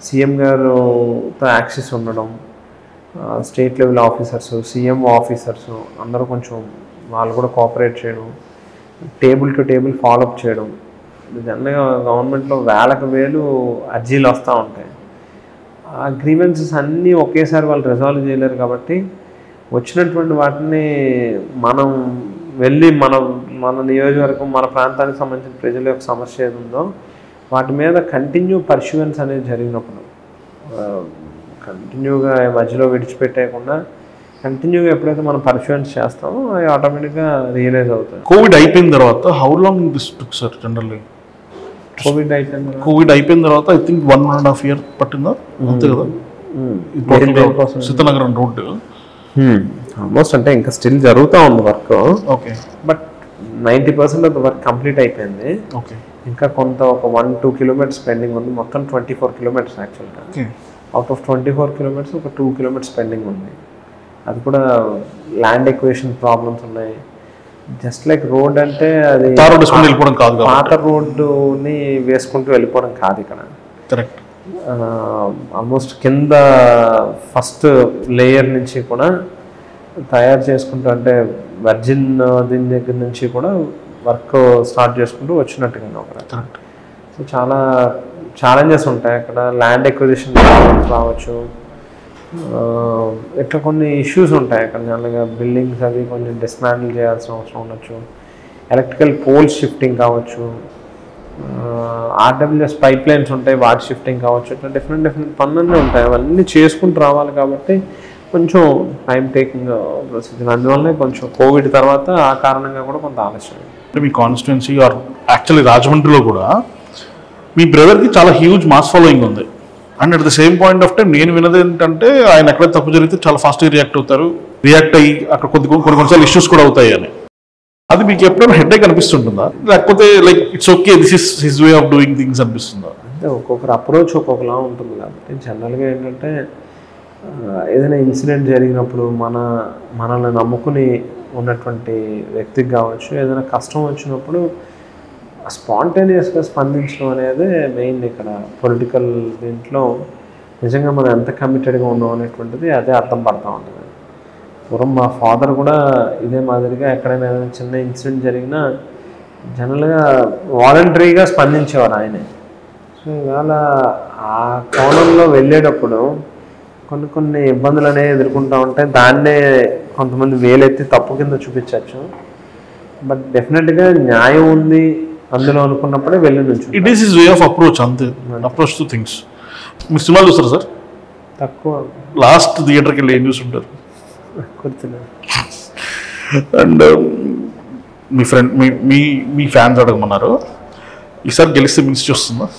S2: సీఎం గారుతో యాక్సెస్ ఉండడం, state level officers, CM officers అందరూ కొంచెం వాళ్ళు కూడా కోఆపరేట్ చేయడం, టేబుల్ టు టేబుల్ ఫాలోఅప్ చేయడం. జనరల్గా గవర్నమెంట్లో వేలకు వేలు అర్జీలు వస్తూ ఉంటాయి. ఆ గ్రీవెన్సెస్ అన్నీ ఒకేసారి వాళ్ళు రిజాల్వ్ చేయలేరు కాబట్టి వచ్చినటువంటి వాటిని మనం వెళ్ళి మన నియోజకవర్గం, మన ప్రాంతానికి సంబంధించిన ప్రజల యొక్క సమస్య ఏది ఉందో వాటి మీద కంటిన్యూ పర్ష్యూవెన్స్ అనేది జరిగినప్పుడు, కంటిన్యూగా మధ్యలో విడిచిపెట్టేయకుండా కంటిన్యూగా ఎప్పుడైతే మనం పర్ష్యూవెన్స్ చేస్తామో అవి ఆటోమేటిక్గా రియలైజ్ అవుతాయి.
S1: కోవిడ్ అయిపోయిన తర్వాత how long this took sir? Generally Covid అయిపోయిన తర్వాత ఐ థింక్ 1.5 years పట్టిందా, అంతే కదా? సీతానగరం రోడ్డు
S2: ఆల్మోస్ట్ అంటే ఇంకా స్టిల్ జరుగుతూ ఉంది work.
S1: Okay,
S2: but 90% of the work complete అయిపోయింది.
S1: ఓకే,
S2: ఇంకా కొంత ఒక 1-2 kilometers పెండింగ్ ఉంది. మొత్తం 24 kilometers యాక్చువల్గా. అవుట్ ఆఫ్ 24 kilometers ఒక 2 kilometers పెండింగ్ ఉంది. అది కూడా ల్యాండ్ ఎక్వేషన్ ప్రాబ్లమ్స్ ఉన్నాయి. జస్ట్ లైక్ రోడ్ అంటే అది
S1: వెళ్ళిపోవడం కాదు,
S2: పాత రోడ్డుని వేసుకుంటూ వెళ్ళిపోవడం కాదు ఇక్కడ.
S1: కరెక్ట్.
S2: ఆల్మోస్ట్ కింద ఫస్ట్ లేయర్ నుంచి కూడా తయారు చేసుకుంటూ, అంటే వర్జిన్ దీని దగ్గర నుంచి కూడా వర్క్ స్టార్ట్ చేసుకుంటూ వచ్చినట్టుగా ఒక. సో చాలా ఛాలెంజెస్ ఉంటాయి అక్కడ. ల్యాండ్ ఎక్విజిషన్ రావచ్చు, ఇట్లా కొన్ని ఇష్యూస్ ఉంటాయి అక్కడ. జనరల్గా బిల్డింగ్స్ అవి కొంచెం డిస్మాండిల్ చేయాల్సిన అవసరం ఉండొచ్చు. ఎలక్ట్రికల్ పోల్స్ షిఫ్టింగ్ కావచ్చు, ఆర్డబ్ల్యూఎస్ పైప్ లైన్స్ ఉంటాయి, వాటి షిఫ్టింగ్ కావచ్చు. ఇట్లా డిఫరెంట్ పనులన్నీ ఉంటాయి. అవన్నీ చేసుకుంటూ రావాలి కాబట్టి కొంచెం టైం టేకింగ్ ప్రొసీజర్. అందువల్లనే కొంచెం కోవిడ్ తర్వాత ఆ కారణంగా కూడా కొంత ఆలస్యం.
S1: అంటే మీ కాన్స్టిట్యున్సీ ఆర్ యాక్చువల్లీ రాజమండ్రిలో కూడా మీ బ్రదర్కి చాలా హ్యూజ్ మాస్ ఫాలోయింగ్ ఉంది. And at the same point of time నేను విన్నది ఏంటంటే ఆయన ఎక్కడ తప్పు జరిగితే చాలా ఫాస్ట్గా రియాక్ట్ అవుతారు, రియాక్ట్ అయ్యి అక్కడ కొన్నిసార్లు ఇష్యూస్ కూడా అవుతాయి అని. అది మీకు ఎప్పుడైనా హెడ్ఏక్ అనిపిస్తుంటుందా, లేకపోతే like it's okay this is his way of doing things అనిపిస్తుందా?
S2: అంటే ఒక్కొక్కరు అప్రోచ్ ఒక్కొక్కలా ఉంటుంది కాబట్టి జనరల్గా ఏంటంటే ఏదైనా ఇన్సిడెంట్ జరిగినప్పుడు మనల్ని నమ్ముకుని ఉన్నటువంటి వ్యక్తికి కావచ్చు, ఏదైనా కష్టం వచ్చినప్పుడు స్పాంటేనియస్గా స్పందించడం అనేది మెయిన్ ఇక్కడ పొలిటికల్ దీంట్లో. నిజంగా మనం ఎంత కమిటెడ్గా ఉన్నాం అనేటువంటిది అదే అర్థం పడుతూ ఉంటుంది. పూర్వం మా ఫాదర్ కూడా ఇదే మాదిరిగా ఎక్కడైనా ఏదైనా చిన్న ఇన్సిడెంట్ జరిగినా జనరల్గా వాలంటరీగా స్పందించేవారు ఆయనే. సో ఇవాళ ఆ కోణంలో వెళ్ళేటప్పుడు కొన్ని ఇబ్బందులు అనేవి ఎదుర్కొంటూ ఉంటాయి. దాన్నే కొంతమంది వేలెత్తి తప్పు కింద చూపించవచ్చు. బట్ డెఫినెట్గా న్యాయం ఉంది అందులో అనుకున్నప్పుడే వెళ్ళి నుంచి.
S1: It is his way of approach, అంతే. Approach to things. మీరు సినిమాలు చూస్తారు సార్?
S2: తక్కువ.
S1: లాస్ట్ థియేటర్కి వెళ్ళి ఏం చూస్తుంటారు?
S2: గుర్తులేదు.
S1: అండ్ మీ ఫ్రెండ్ మీ ఫ్యాన్స్ అడగమన్నారు, ఈసారి గెలిస్తే మినిస్ట్రీ వస్తుందా?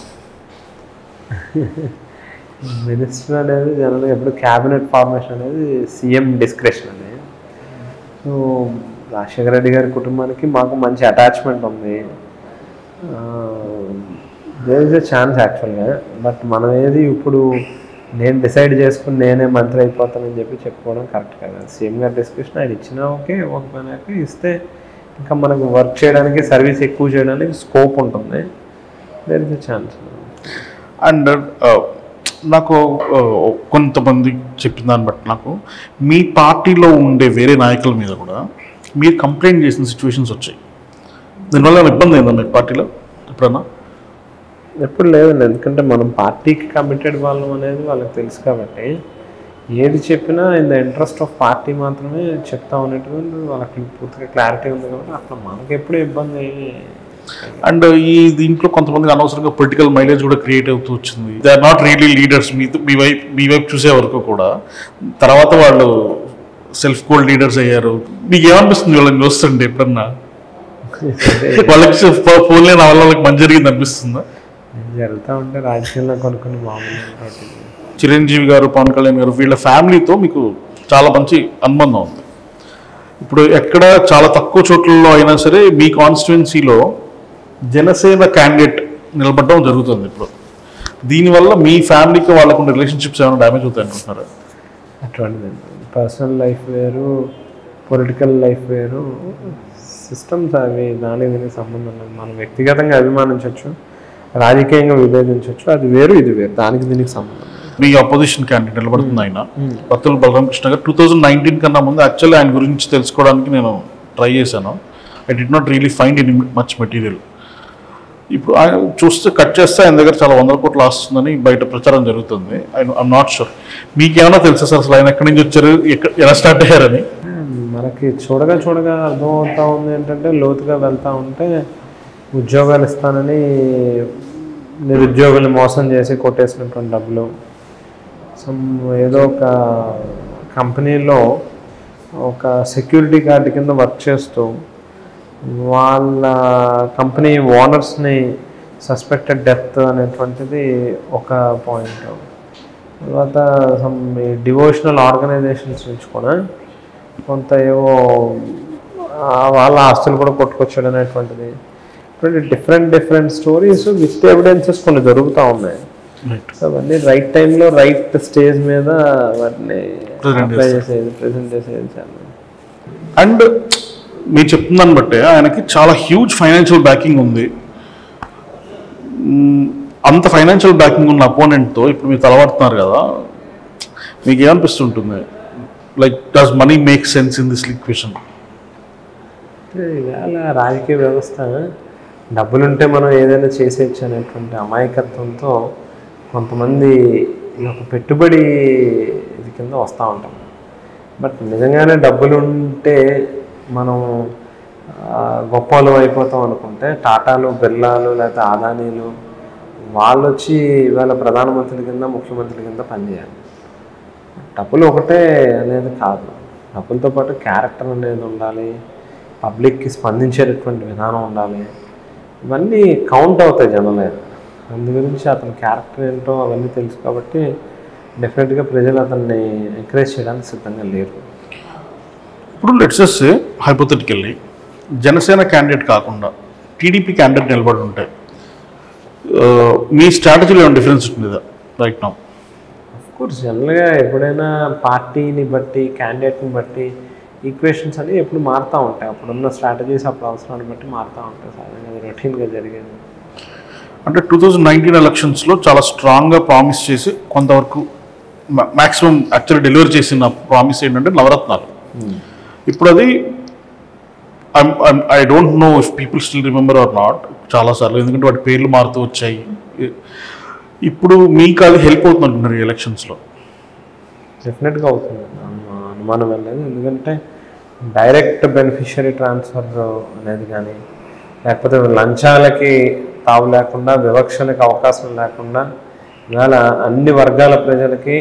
S2: మినిస్టర్ అనేది జనరల్గా ఎప్పుడు క్యాబినెట్ ఫార్మేషన్ అనేది సీఎం డిస్క్రిప్షన్ అనేది. సో రాజశేఖర రెడ్డి గారి కుటుంబానికి మాకు మంచి అటాచ్మెంట్ ఉంది. దేర్ ఇస్ ఎ ఛాన్స్ యాక్చువల్గా. బట్ మనం ఏది ఇప్పుడు నేను డిసైడ్ చేసుకుని నేనే మంత్రి అయిపోతానని చెప్పుకోవడం కరెక్ట్ కదా. సీఎం గారి డిస్క్రిప్షన్ ఆయన ఇచ్చినా ఓకే, ఇవ్వకపోయినాక ఇస్తే ఇంకా మనకు వర్క్ చేయడానికి, సర్వీస్ ఎక్కువ చేయడానికి స్కోప్ ఉంటుంది. There is a chance.
S1: And నాకు కొంతమంది చెప్పిన దాన్ని బట్టి నాకు మీ పార్టీలో ఉండే వేరే నాయకుల మీద కూడా మీరు కంప్లైంట్ చేసిన సిచ్యువేషన్స్ వచ్చాయి. దీనివల్ల ఇబ్బంది అయిందా మీ పార్టీలో ఎప్పుడన్నా?
S2: ఎప్పుడు లేదండి. ఎందుకంటే మనం పార్టీకి కమిటెడ్ వాళ్ళం అనేది వాళ్ళకి తెలుసు కాబట్టి ఏది చెప్పినా in the interest of party మాత్రమే చెప్తా ఉన్నటువంటి వాళ్ళకి పూర్తిగా క్లారిటీ ఉంది కాబట్టి అసలు మనకి ఎప్పుడూ ఇబ్బంది.
S1: అండ్ ఈ దీంట్లో కొంతమందికి అనవసరంగా పొలిటికల్ మైలేజ్ కూడా క్రియేట్ అవుతూ వచ్చింది. They are not really leaders. మీ వైపు చూసే వరకు కూడా తర్వాత వాళ్ళు సెల్ఫ్ కోల్డ్ లీడర్స్ అయ్యారు. మీకు ఏమనిపిస్తుంది వాళ్ళని చూస్తుంటే ఎప్పుడన్నా? వాళ్ళకి ఫోన్లే నా వల్ల వాళ్ళకి మంచి జరిగింది అనిపిస్తుందా?
S2: జరుగుతూ ఉంటే రాజకీయంలో కొన్ని మామూలు.
S1: చిరంజీవి గారు, పవన్ కళ్యాణ్ గారు వీళ్ళ ఫ్యామిలీతో మీకు చాలా మంచి అనుబంధం ఉంది. ఇప్పుడు ఎక్కడ చాలా తక్కువ చోట్లలో అయినా సరే మీ కాన్స్టిట్యున్సీలో జనసేన క్యాండిడేట్ నిలబడడం జరుగుతుంది. ఇప్పుడు దీనివల్ల మీ ఫ్యామిలీకి వాళ్ళకు రిలేషన్షిప్స్ ఏమైనా డ్యామేజ్ అవుతాయి అనుకుంటున్నారా?
S2: అటువంటిది పర్సనల్ లైఫ్ వేరు, పొలిటికల్ లైఫ్ వేరు, సిస్టమ్స్ అవి దానికి దీనికి సంబంధం లేదు. మనం వ్యక్తిగతంగా అభిమానించవచ్చు, రాజకీయంగా విభేదించవచ్చు, అది వేరు ఇది వేరు, దానికి దీనికి సంబంధం లేదు.
S1: మీ అపోజిషన్ క్యాండిడేట్ నిలబడుతుంది ఆయన పత్తుల బలరామకృష్ణ గారు. 2019 కన్నా ముందు యాక్చువల్లీ ఆయన గురించి తెలుసుకోవడానికి నేను ట్రై చేశాను. I did not really find any much material. ఇప్పుడు ఆయన చూస్తే కట్ చేస్తే ఆయన దగ్గర చాలా 100 కోట్లు వస్తుందని బయట ప్రచారం జరుగుతుంది. I'm not sure. మీకేమైనా తెలుసా సార్ అసలు ఆయన ఎక్కడి నుంచి వచ్చారు, ఎలా స్టార్ట్ అయ్యారని?
S2: మనకి చూడగా అర్థమవుతా ఉంది ఏంటంటే, లోతుగా వెళ్తూ ఉంటే ఉద్యోగాలు ఇస్తానని నిరుద్యోగులు మోసం చేసి కొట్టేసినటువంటి డబ్బులు, ఏదో ఒక కంపెనీలో ఒక సెక్యూరిటీ గార్డ్ కింద వర్క్ చేస్తూ వాళ్ళ కంపెనీ ఓనర్స్ని సస్పెక్టెడ్ డెత్ అనేటువంటిది ఒక పాయింట్. తర్వాత సమ్ డివోషనల్ ఆర్గనైజేషన్స్ నుంచి కూడా కొంత ఏవో వాళ్ళ ఆస్తులు కూడా కొట్టుకొచ్చాడు అనేటువంటిది. డిఫరెంట్ స్టోరీస్ విత్ ఎవిడెన్సెస్ కొన్ని దొరుకుతూ ఉన్నాయి. అవన్నీ రైట్ టైంలో రైట్ స్టేజ్ మీద వాటిని అప్లై చేసేది, ప్రజెంట్ చేసేది చాలా.
S1: అండ్ మీరు చెప్తుందాన్ని బట్టే ఆయనకి చాలా హ్యూజ్ ఫైనాన్షియల్ బ్యాకింగ్ ఉంది. అంత ఫైనాన్షియల్ బ్యాకింగ్ ఉన్న అపోనెంట్తో ఇప్పుడు మీరు తలబడుతున్నారు కదా, మీకు ఏమనిపిస్తుంటుంది? Like does money make sense in this equation?
S2: ఇవాళ రాజకీయ వ్యవస్థ డబ్బులుంటే మనం ఏదైనా చేసేయచ్చు అనేటువంటి అమాయకత్వంతో కొంతమంది ఒక పెట్టుబడి ఇది కింద వస్తూ ఉంటాం. బట్ నిజంగానే డబ్బులుంటే మనం గొప్పలు అయిపోతాం అనుకుంటే టాటాలు, బిర్లాలు, లేకపోతే అదానీలు వాళ్ళు వచ్చి ఇవాళ ప్రధానమంత్రుల కింద, ముఖ్యమంత్రుల కింద పనిచేయాలి. డబ్బులు ఒకటే అనేది కాదు, డబ్బులతో పాటు క్యారెక్టర్ అనేది ఉండాలి, పబ్లిక్కి స్పందించేటటువంటి విధానం ఉండాలి. ఇవన్నీ కౌంట్ అవుతాయి జనాలే. అందు గురించి అతని క్యారెక్టర్ ఏంటో అవన్నీ తెలుసు కాబట్టి డెఫినెట్గా ప్రజలు అతన్ని ఎంకరేజ్ చేయడానికి సిద్ధంగా లేరు.
S1: ఇప్పుడు let's say hypothetically Janasena candidate కాకుండా టీడీపీ క్యాండిడేట్ నిలబడి ఉంటాయి, మీ స్ట్రాటజీలో ఏమైనా డిఫరెన్స్ ఉంటుందా రైట్ నౌ?
S2: అఫ్కోర్స్ జనరల్గా ఎప్పుడైనా పార్టీని బట్టి, క్యాండిడేట్ని బట్టి ఈక్వేషన్స్ అనేవి ఎప్పుడు మారుతూ ఉంటాయి. అప్పుడున్న స్ట్రాటజీస్ అప్పుడు అవసరాన్ని బట్టి మారుతూ ఉంటాయి. సాధారణంగా అది రొటీన్గా జరిగేది.
S1: అంటే 2019 ఎలక్షన్స్లో చాలా స్ట్రాంగ్గా ప్రామిస్ చేసి కొంతవరకు మ్యాక్సిమం యాక్చువల్లీ డెలివరీ చేసిన ప్రామిస్ ఏంటంటే నవరత్నాలు. ఇప్పుడు అది I don't know if people still remember or not, చాలాసార్లు, ఎందుకంటే వాటి పేర్లు మారుతూ వచ్చాయి. ఇప్పుడు మీకు అది హెల్ప్ అవుతుందంటున్నారు ఈ ఎలక్షన్స్లో?
S2: డెఫినెట్గా అవుతుంది, అనుమానం వెళ్ళలేదు. ఎందుకంటే డైరెక్ట్ బెనిఫిషియరీ ట్రాన్స్ఫర్ అనేది కానీ, లేకపోతే లంచాలకి తావు లేకుండా, వివక్షలకు అవకాశం లేకుండా ఇవాళ అన్ని వర్గాల ప్రజలకి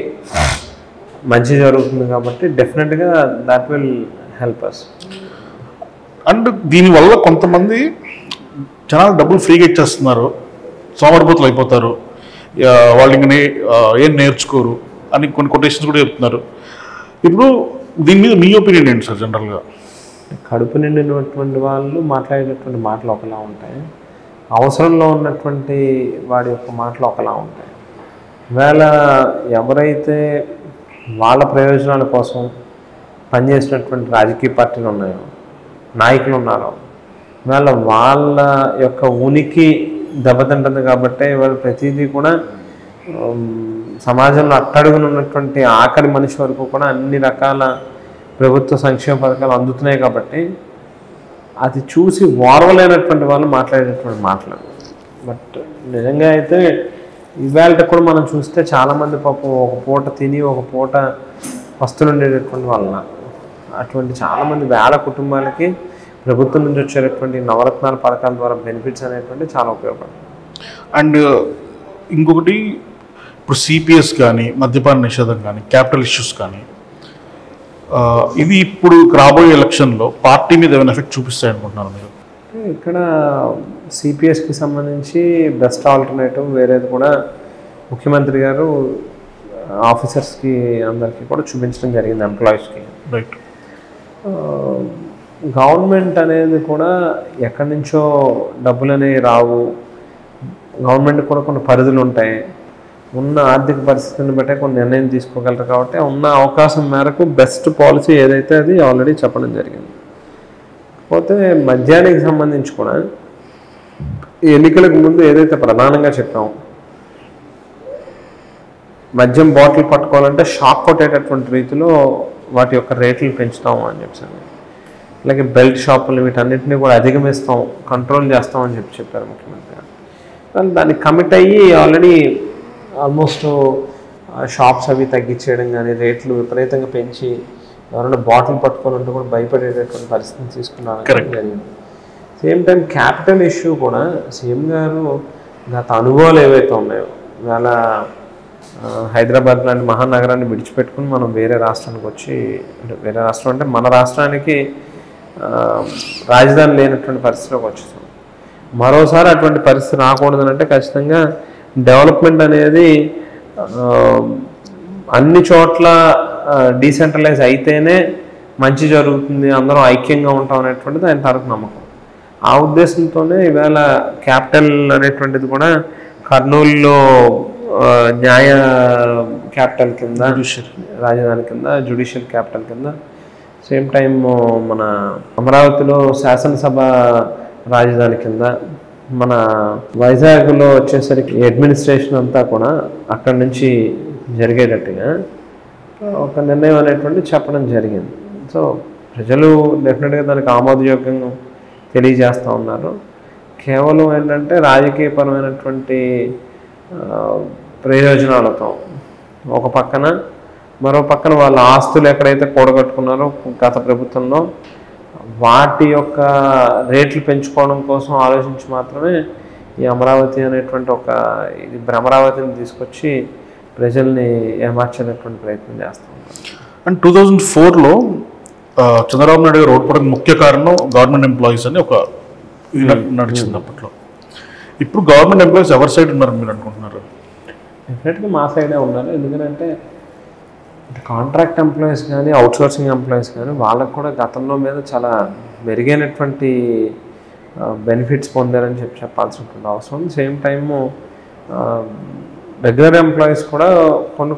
S2: మంచి జరుగుతుంది కాబట్టి డెఫినెట్గా that will help us.
S1: And దీనివల్ల కొంతమంది జనాలు డబ్బులు ఫ్రీగా ఇచ్చేస్తున్నారు, సోమరిపోతులు అయిపోతారు, వాళ్ళు ఇంక ఏం నేర్చుకోరు అని కొన్ని కొటేషన్స్ కూడా చెప్తున్నారు. ఇప్పుడు దీని మీద మీ ఒపీనియన్ ఏంటి సార్? జనరల్గా
S2: కడుపు నిండినటువంటి వాళ్ళు మాట్లాడేటటువంటి మాటలు ఒకలా ఉంటాయి, అవసరంలో ఉన్నటువంటి వాడి యొక్క మాటలు ఒకలా ఉంటాయి. ఇవాళ ఎవరైతే వాళ్ళ ప్రయోజనాల కోసం పనిచేసినటువంటి రాజకీయ పార్టీలు ఉన్నాయో, నాయకులు ఉన్నారో, ఇవాళ వాళ్ళ యొక్క ఉనికి దెబ్బతింటుంది కాబట్టి ఇవాళ ప్రతిదీ కూడా సమాజంలో అట్టడుగున ఉన్నటువంటి ఆఖరి మనిషి వరకు కూడా అన్ని రకాల ప్రభుత్వ సంక్షేమ పథకాలు అందుతున్నాయి కాబట్టి అది చూసి ఓర్వలేనటువంటి వాళ్ళు మాట్లాడేటటువంటి మాటలు. బట్ నిజంగా అయితే ఇవాళ కూడా మనం చూస్తే చాలామంది పాపం ఒక పూట తిని ఒక పూట వస్తువులు ఉండేటటువంటి వాళ్ళ అటువంటి చాలామంది వేల కుటుంబాలకి ప్రభుత్వం నుంచి వచ్చేటటువంటి నవరత్నాల పథకాల ద్వారా బెనిఫిట్స్ అనేటువంటి చాలా ఉపయోగపడుతుంది.
S1: అండ్ ఇంకొకటి, ఇప్పుడు సిపిఎస్ కానీ, మద్యపాన నిషేధం కానీ, క్యాపిటల్ ఇష్యూస్ కానీ, ఇది ఇప్పుడు రాబోయే ఎలక్షన్లో పార్టీ మీద ఏమైనా ఎఫెక్ట్ చూపిస్తాయి అనుకుంటున్నారు మీరు?
S2: ఇక్కడ సిపిఎస్కి సంబంధించి బెస్ట్ ఆల్టర్నేటివ్ వేరేది కూడా ముఖ్యమంత్రి గారు ఆఫీసర్స్కి అందరికీ కూడా చూపించడం జరిగింది, ఎంప్లాయీస్కి.
S1: రైట్.
S2: గవర్నమెంట్ అనేది కూడా ఎక్కడి నుంచో డబ్బులు అనేవి రావు, గవర్నమెంట్ కూడా కొన్ని పరిధులు ఉంటాయి, ఉన్న ఆర్థిక పరిస్థితిని బట్టే కొన్ని నిర్ణయం తీసుకోగలరు కాబట్టి ఉన్న అవకాశం మేరకు బెస్ట్ పాలసీ ఏదైతే అది ఆల్రెడీ చెప్పడం జరిగింది. పోతే మద్యానికి సంబంధించి కూడా ఎన్నికలకు ముందు ఏదైతే ప్రధానంగా చెప్పామో మద్యం బాటిల్ పట్టుకోవాలంటే షాక్ కొట్టేటటువంటి రీతిలో వాటి యొక్క రేట్లు పెంచుతాము అని చెప్పాను. అలాగే బెల్ట్ షాపులు వీటన్నిటిని కూడా అధిగమిస్తాం, కంట్రోల్ చేస్తామని చెప్పారు ముఖ్యమంత్రి గారు. వాళ్ళు దానికి కమిట్ అయ్యి ఆల్రెడీ ఆల్మోస్ట్ షాప్స్ అవి తగ్గించేయడం కానీ, రేట్లు విపరీతంగా పెంచి ఎవరైనా బాటిల్ పట్టుకోవాలంటే కూడా భయపడేటటువంటి పరిస్థితిని తీసుకున్నారు జరిగింది. సేమ్ టైం క్యాపిటల్ ఇష్యూ కూడా సీఎం గారు గత అనుభవాలు ఏవైతే ఉన్నాయో, ఇవాళ హైదరాబాద్ లాంటి మహానగరాన్ని విడిచిపెట్టుకుని మనం వేరే రాష్ట్రానికి వచ్చి, అంటే వేరే రాష్ట్రం అంటే మన రాష్ట్రానికి రాజధాని లేనటువంటి పరిస్థితిలోకి వచ్చేసాం. మరోసారి అటువంటి పరిస్థితి రాకూడదని అంటే ఖచ్చితంగా డెవలప్మెంట్ అనేది అన్ని చోట్ల డీసెంట్రలైజ్ అయితేనే మంచి జరుగుతుంది, అందరం ఐక్యంగా ఉంటాం అనేటువంటిది ఆయన తరపు నమ్మకం. ఆ ఉద్దేశంతోనే ఇవాళ క్యాపిటల్ అనేటువంటిది కూడా కర్నూలులో న్యాయ క్యాపిటల్ కింద, రాజధాని కింద, జ్యుడిషియల్ క్యాపిటల్ కింద, సేమ్ టైం మన అమరావతిలో శాసనసభ రాజధాని కింద, మన వైజాగ్లో వచ్చేసరికి అడ్మినిస్ట్రేషన్ అంతా కూడా అక్కడి నుంచి జరిగేటట్టుగా ఒక నిర్ణయం అనేటువంటి చెప్పడం జరిగింది. సో ప్రజలు డెఫినెట్గా దానికి ఆమోదయోగ్యంగా తెలియజేస్తూ ఉన్నారు. కేవలం ఏంటంటే రాజకీయపరమైనటువంటి ప్రయోజనాలతో ఒక పక్కన, మరో పక్కన వాళ్ళ ఆస్తులు ఎక్కడైతే కూడగట్టుకున్నారో గత ప్రభుత్వంలో వాటి యొక్క రేట్లు పెంచుకోవడం కోసం ఆలోచించి మాత్రమే ఈ అమరావతి అనేటువంటి ఒక ఇది అమరావతిని తీసుకొచ్చి ప్రజల్ని ఏమార్చేటటువంటి ప్రయత్నం చేస్తూ ఉన్నారు.
S1: అండ్ 2004లో చంద్రబాబు నాయుడు గారు ఓడిపోవడానికి ముఖ్య కారణం గవర్నమెంట్ ఎంప్లాయీస్ అని ఒక నడిచింది అప్పట్లో. ఇప్పుడు గవర్నమెంట్ ఎంప్లాయీస్ ఎవరి సైడ్ ఉన్నారు మీరు అనుకుంటున్నారు?
S2: డెఫినెట్గా మా సైడే ఉన్నారు. ఎందుకంటే కాంట్రాక్ట్ ఎంప్లాయీస్ కానీ, అవుట్సోర్సింగ్ ఎంప్లాయీస్ కానీ వాళ్ళకు కూడా గతంలో మీద చాలా మెరుగైనటువంటి బెనిఫిట్స్ పొందారని చెప్పాల్సినటువంటి అవసరం ఉంది. సేమ్ టైము రెగ్యులర్ ఎంప్లాయీస్ కూడా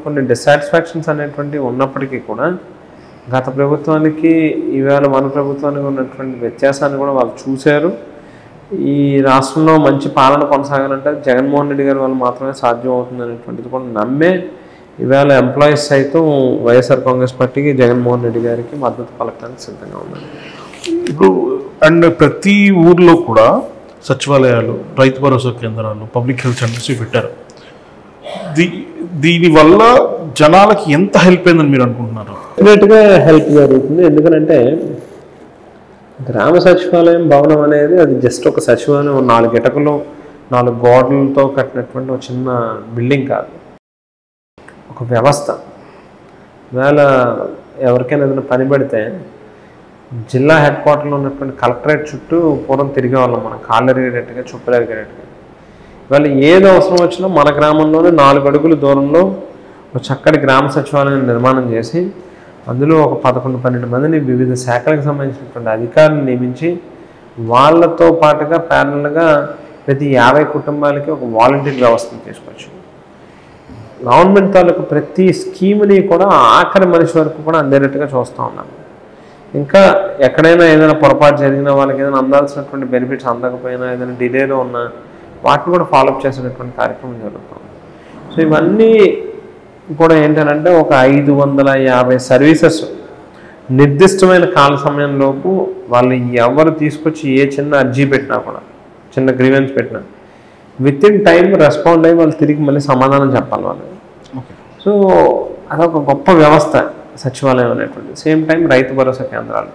S2: కొన్ని డిసాటిస్ఫాక్షన్స్ అనేటువంటివి ఉన్నప్పటికీ కూడా గత ప్రభుత్వానికి ఇవాళ మన ప్రభుత్వానికి ఉన్నటువంటి వ్యత్యాసాన్ని కూడా వాళ్ళు చూశారు. ఈ రాష్ట్రంలో మంచి పాలన కొనసాగాలంటే జగన్మోహన్ రెడ్డి గారి వాళ్ళు మాత్రమే సాధ్యం అవుతుంది అనేటువంటిది కూడా నమ్మే ఇవాళ ఎంప్లాయీస్ సైతం వైఎస్ఆర్ కాంగ్రెస్ పార్టీకి, జగన్మోహన్ రెడ్డి గారికి మద్దతు పలకడానికి సిద్ధంగా ఉన్నారు.
S1: ఇప్పుడు అండ్ ప్రతి ఊర్లో కూడా సచివాలయాలు, రైతు భరోసా కేంద్రాలు, పబ్లిక్ హెల్త్ సెంటర్స్ పెట్టారు. దీనివల్ల జనాలకి ఎంత హెల్ప్ అయిందని మీరు అనుకుంటున్నారు?
S2: డెఫినెట్గా హెల్ప్ జరుగుతుంది. ఎందుకంటే గ్రామ సచివాలయం భవనం అనేది అది జస్ట్ ఒక సచివాలయం, 4 ఇటుకలు 4 గోడలతో కట్టినటువంటి ఒక చిన్న బిల్డింగ్ కాదు, ఒక వ్యవస్థ. ఇవాళ ఎవరికైనా ఏదైనా పని పడితే జిల్లా హెడ్ క్వార్టర్లో ఉన్నటువంటి కలెక్టరేట్ చుట్టూ పూర్వం తిరిగేవాళ్ళం మనం, కాళ్ళు ఎరిగేటట్టుగా, చుట్టలు ఎరిగేటట్టుగా. ఇవాళ ఏది అవసరం వచ్చినా మన గ్రామంలోనే 4 అడుగుల దూరంలో ఒక చక్కటి గ్రామ సచివాలయం నిర్మాణం చేసి అందులో ఒక 11-12 మందిని వివిధ శాఖలకు సంబంధించినటువంటి అధికారులను నియమించి వాళ్ళతో పాటుగా ప్యానల్గా ప్రతి 50 కుటుంబాలకి ఒక వాలంటీర్ వ్యవస్థను తీసుకొచ్చి గవర్నమెంట్ తాలూకు ప్రతి స్కీమ్ని కూడా ఆఖరి మనిషి వరకు కూడా అందేటట్టుగా చూస్తూ ఉన్నాను. ఇంకా ఎక్కడైనా ఏదైనా పొరపాటు జరిగినా, వాళ్ళకి ఏదైనా అందాల్సినటువంటి బెనిఫిట్స్ అందకపోయినా, ఏదైనా డిలేలో ఉన్నా వాటిని కూడా ఫాలోఅప్ చేసేటటువంటి కార్యక్రమం జరుగుతుంది. సో ఇవన్నీ కూడా ఏంటంటే ఒక 550 సర్వీసెస్ నిర్దిష్టమైన కాల సమయంలోపు వాళ్ళు ఎవరు తీసుకొచ్చి ఏ చిన్న అర్జీ పెట్టినా కూడా, చిన్న గ్రీవెన్స్ పెట్టినా విత్-ఇన్ టైం రెస్పాండ్ అయ్యి వాళ్ళు తిరిగి మళ్ళీ సమాధానం చెప్పాలి వాళ్ళు. సో అదొక గొప్ప వ్యవస్థ సచివాలయం అనేటువంటి. సేమ్ టైం రైతు భరోసా కేంద్రాలు.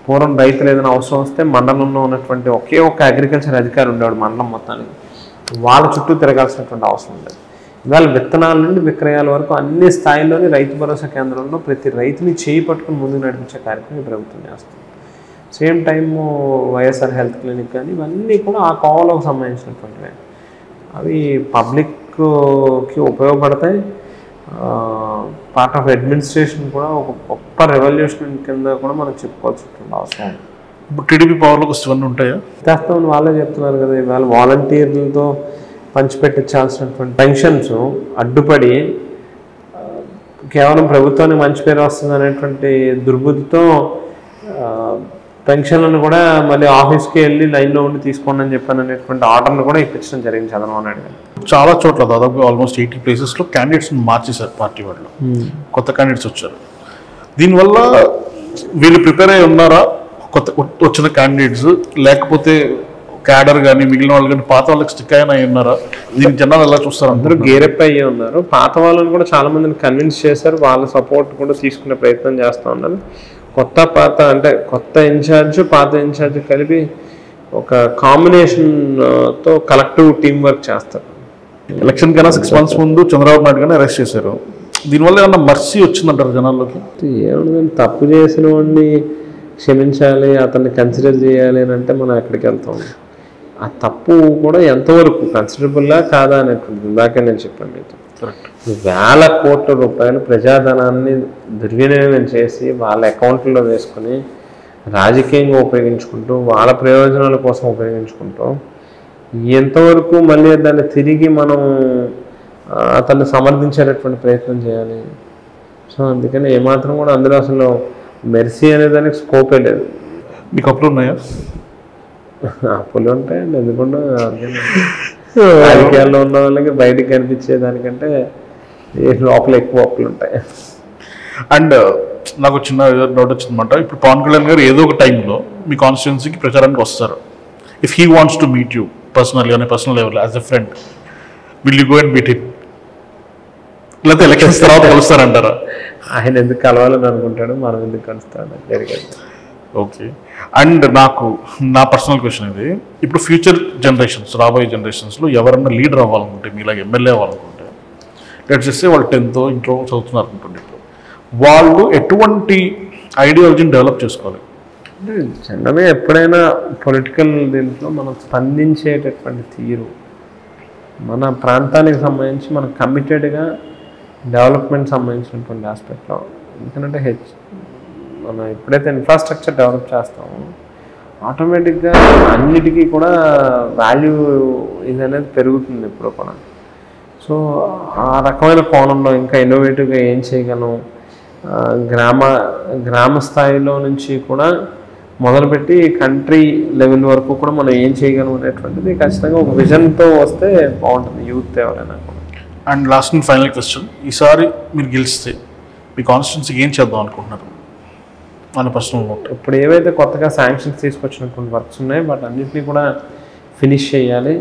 S2: పూర్వం రైతులు ఏదైనా అవసరం వస్తే మండలంలో ఉన్నటువంటి ఒకే ఒక అగ్రికల్చర్ అధికారి ఉండేవాడు మండలం మొత్తానికి, వాళ్ళ చుట్టూ తిరగాల్సినటువంటి అవసరం ఉండేది. ఇవాళ విత్తనాల నుండి విక్రయాల వరకు అన్ని స్థాయిల్లోని రైతు భరోసా కేంద్రంలో ప్రతి రైతుని చేయి పట్టుకుని ముందుకు నడిపించే కార్యక్రమం ప్రభుత్వం చేస్తుంది. Same time YSR health clinic కానీ ఇవన్నీ కూడా ఆ కోవలోకి సంబంధించినటువంటివి. అవి పబ్లిక్కి ఉపయోగపడతాయి. పార్ట్ ఆఫ్ అడ్మినిస్ట్రేషన్ కూడా ఒక గొప్ప రెవల్యూషన్ కింద కూడా మనం చెప్పుకోవాల్సినటువంటి అవసరం.
S1: ఇప్పుడు టీడీపీ పవర్లోకి వస్తువన్నీ ఉంటాయా?
S2: చేస్తామని వాళ్ళే చెప్తున్నారు కదా. ఇవాళ వాలంటీర్లతో పంచిపెట్టించాల్సినటువంటి పెన్షన్స్ అడ్డుపడి కేవలం ప్రభుత్వానికి మంచి పేరు వస్తుంది అనేటువంటి దుర్బుద్ధితో పెన్షన్లను కూడా మళ్ళీ ఆఫీస్కి వెళ్ళి లైన్లో ఉండి తీసుకోండి అని చెప్పాను అనేటువంటి ఆర్డర్ను కూడా ఇప్పించడం జరిగింది చంద్రబాబు నాయుడు గారు.
S1: చాలా చోట్ల దాదాపు ఆల్మోస్ట్ 80 ప్లేసెస్లో క్యాండిడేట్స్ని మార్చేశారు పార్టీ వాళ్ళు, కొత్త క్యాండిడేట్స్ వచ్చారు. దీనివల్ల వీళ్ళు ప్రిపేర్ అయి ఉన్నారా కొత్త వచ్చిన క్యాండిడేట్స్, లేకపోతే క్యాడర్ కానీ మిగిలిన వాళ్ళు కానీ పాత వాళ్ళకి స్టిక్ అయినా ఉన్నారా? దీనికి జనాలు ఎలా చూస్తారు?
S2: అందరూ గేరప్ అయ్యే ఉన్నారు. పాత వాళ్ళని కూడా చాలా మందిని కన్విన్స్ చేశారు, వాళ్ళ సపోర్ట్ కూడా తీసుకునే ప్రయత్నం చేస్తూ ఉన్నారు. కొత్త పాత అంటే కొత్త ఇన్ఛార్జ్ పాత ఇన్ఛార్జ్ కలిపి ఒక కాంబినేషన్తో కలెక్టివ్ టీం వర్క్ చేస్తారు.
S1: ఎలక్షన్ కన్నా 6 months ముందు చంద్రబాబు నాయుడు గారిని అరెస్ట్ చేశారు. దీనివల్ల ఏమన్నా మర్సీ వచ్చిందంటారు జనాల్లోకి?
S2: ఏమన్నా తప్పు చేసిన వాడిని క్షమించాలి, అతన్ని కన్సిడర్ చేయాలి అని అంటే మనం ఎక్కడికి వెళ్తాం? ఆ తప్పు కూడా ఎంతవరకు కన్సిడరబుల్లా కాదా అనేటువంటి ఇందాకే నేను చెప్పాను మీతో. వేల కోట్ల రూపాయలు ప్రజాధనాన్ని దుర్వినియోగం చేసి వాళ్ళ అకౌంట్లో వేసుకొని రాజకీయంగా ఉపయోగించుకుంటూ వాళ్ళ ప్రయోజనాల కోసం ఉపయోగించుకుంటూ ఎంతవరకు మళ్ళీ దాన్ని తిరిగి మనం అతన్ని సమర్థించేటటువంటి ప్రయత్నం చేయాలి. సో అందుకని ఏమాత్రం కూడా అందులో అసలు మెర్సీ అనే దానికి స్కోపే లేదు.
S1: మీకు అప్పులు ఉన్నాయా?
S2: అప్పులు ఉంటాయండి, ఎందుకంటే రాజకీయాల్లో ఉన్న వాళ్ళకి బయటకు కనిపించే దానికంటే లోపల ఎక్కువ అప్పులు ఉంటాయి.
S1: అండ్ నాకు చిన్న డౌట్ వచ్చిందన్నమాట. ఇప్పుడు పవన్ కళ్యాణ్ గారు ఏదో ఒక టైంలో మీ కాన్స్టిట్యున్సీకి ప్రచారానికి వస్తారు. If he wants to meet you పర్సనల్గా అనే personal level as a friend, will you go and meet him? లేకపోతే ఎలక్షన్స్ తర్వాత కలుస్తారంటారా?
S2: ఆయన ఎందుకు కలవాలని అనుకుంటాడు, మనం ఎందుకు కలుస్తాడు జరిగేది.
S1: ఓకే. అండ్ నాకు నా పర్సనల్ క్వశ్చన్ ఇది, ఇప్పుడు ఫ్యూచర్ జనరేషన్స్, రాబోయే జనరేషన్స్లో ఎవరన్నా లీడర్ అవ్వాలనుకుంటే, మీలాగా ఎమ్మెల్యే అవ్వాలనుకుంటే, లెట్స్ చేస్తే వాళ్ళు 10th ఇంట్లో చదువుతున్నారు అనుకోండి, ఇప్పుడు వాళ్ళు ఎటువంటి ఐడియాలజీని డెవలప్ చేసుకోవాలి?
S2: అంటే జనరల్గా ఎప్పుడైనా పొలిటికల్ దీంట్లో మనం స్పందించేటటువంటి తీరు, మన ప్రాంతానికి సంబంధించి మనం కమిటెడ్గా డెవలప్మెంట్ సంబంధించినటువంటి ఆస్పెక్ట్లో, ఎందుకంటే మనం ఎప్పుడైతే ఇన్ఫ్రాస్ట్రక్చర్ డెవలప్ చేస్తామో ఆటోమేటిక్గా అన్నిటికీ కూడా వాల్యూ ఇది అనేది పెరుగుతుంది ఎప్పుడు కూడా. సో ఆ రకమైన కోణంలో ఇంకా ఇన్నోవేటివ్గా ఏం చేయగలం, గ్రామ స్థాయిలో నుంచి కూడా మొదలుపెట్టి కంట్రీ లెవెల్ వరకు కూడా మనం ఏం చేయగలం అనేటువంటిది ఖచ్చితంగా ఒక విజన్తో వస్తే బాగుంటుంది యూత్ ఎవరైనా కూడా.
S1: And last and final question, ఈసారి మీరు గెలిస్తే మీ కాన్స్టిట్యున్సీకి ఏం చేద్దాం అనుకుంటున్నారు మన పర్సనల్ నోట్?
S2: ఇప్పుడు ఏవైతే కొత్తగా శాంక్షన్స్ తీసుకొచ్చినటువంటి వర్క్స్ ఉన్నాయో వాటి అన్నింటినీ కూడా ఫినిష్ చేయాలి.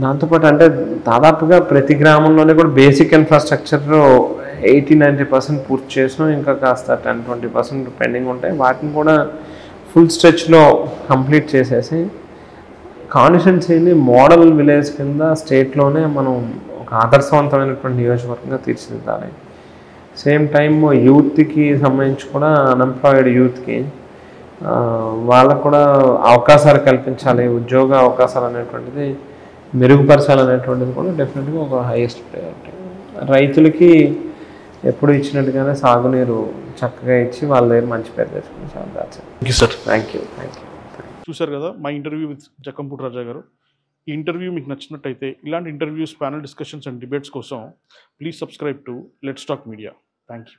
S2: దాంతోపాటు అంటే దాదాపుగా ప్రతి గ్రామంలోనే కూడా బేసిక్ ఇన్ఫ్రాస్ట్రక్చర్ 80-90% పూర్తి చేసినాం, ఇంకా కాస్త 10-20% పెండింగ్ ఉంటాయి. వాటిని కూడా ఫుల్ స్ట్రెచ్లో కంప్లీట్ చేసేసి కాన్స్టిట్యున్సీని మోడల్ విలేజ్ కింద స్టేట్లోనే మనం ఒక ఆదర్శవంతమైనటువంటి నియోజకవర్గంగా తీర్చిదిద్దాలి. సేమ్ టైం యూత్కి సంబంధించి కూడా అన్ఎంప్లాయిడ్ యూత్కి వాళ్ళకు కూడా అవకాశాలు కల్పించాలి, ఉద్యోగ అవకాశాలు అనేటువంటిది మెరుగుపరచాలనేటువంటిది కూడా డెఫినెట్గా ఒక హైయెస్ట్ ప్రయారిటీ. రైతులకి ఎప్పుడు ఇచ్చినట్టుగానే సాగునీరు చక్కగా ఇచ్చి వాళ్ళ దగ్గర మంచి పేరు తెచ్చుకుని చాలా
S1: thank you sir.
S2: Thank you.
S1: చూశారు కదా మా ఇంటర్వ్యూ విత్ జక్కంపూడి రాజా గారు. ఈ ఇంటర్వ్యూ మీకు నచ్చినట్టయితే ఇలాంటి interviews, panel discussions and debates కోసం please subscribe to let's talk media. Thank you.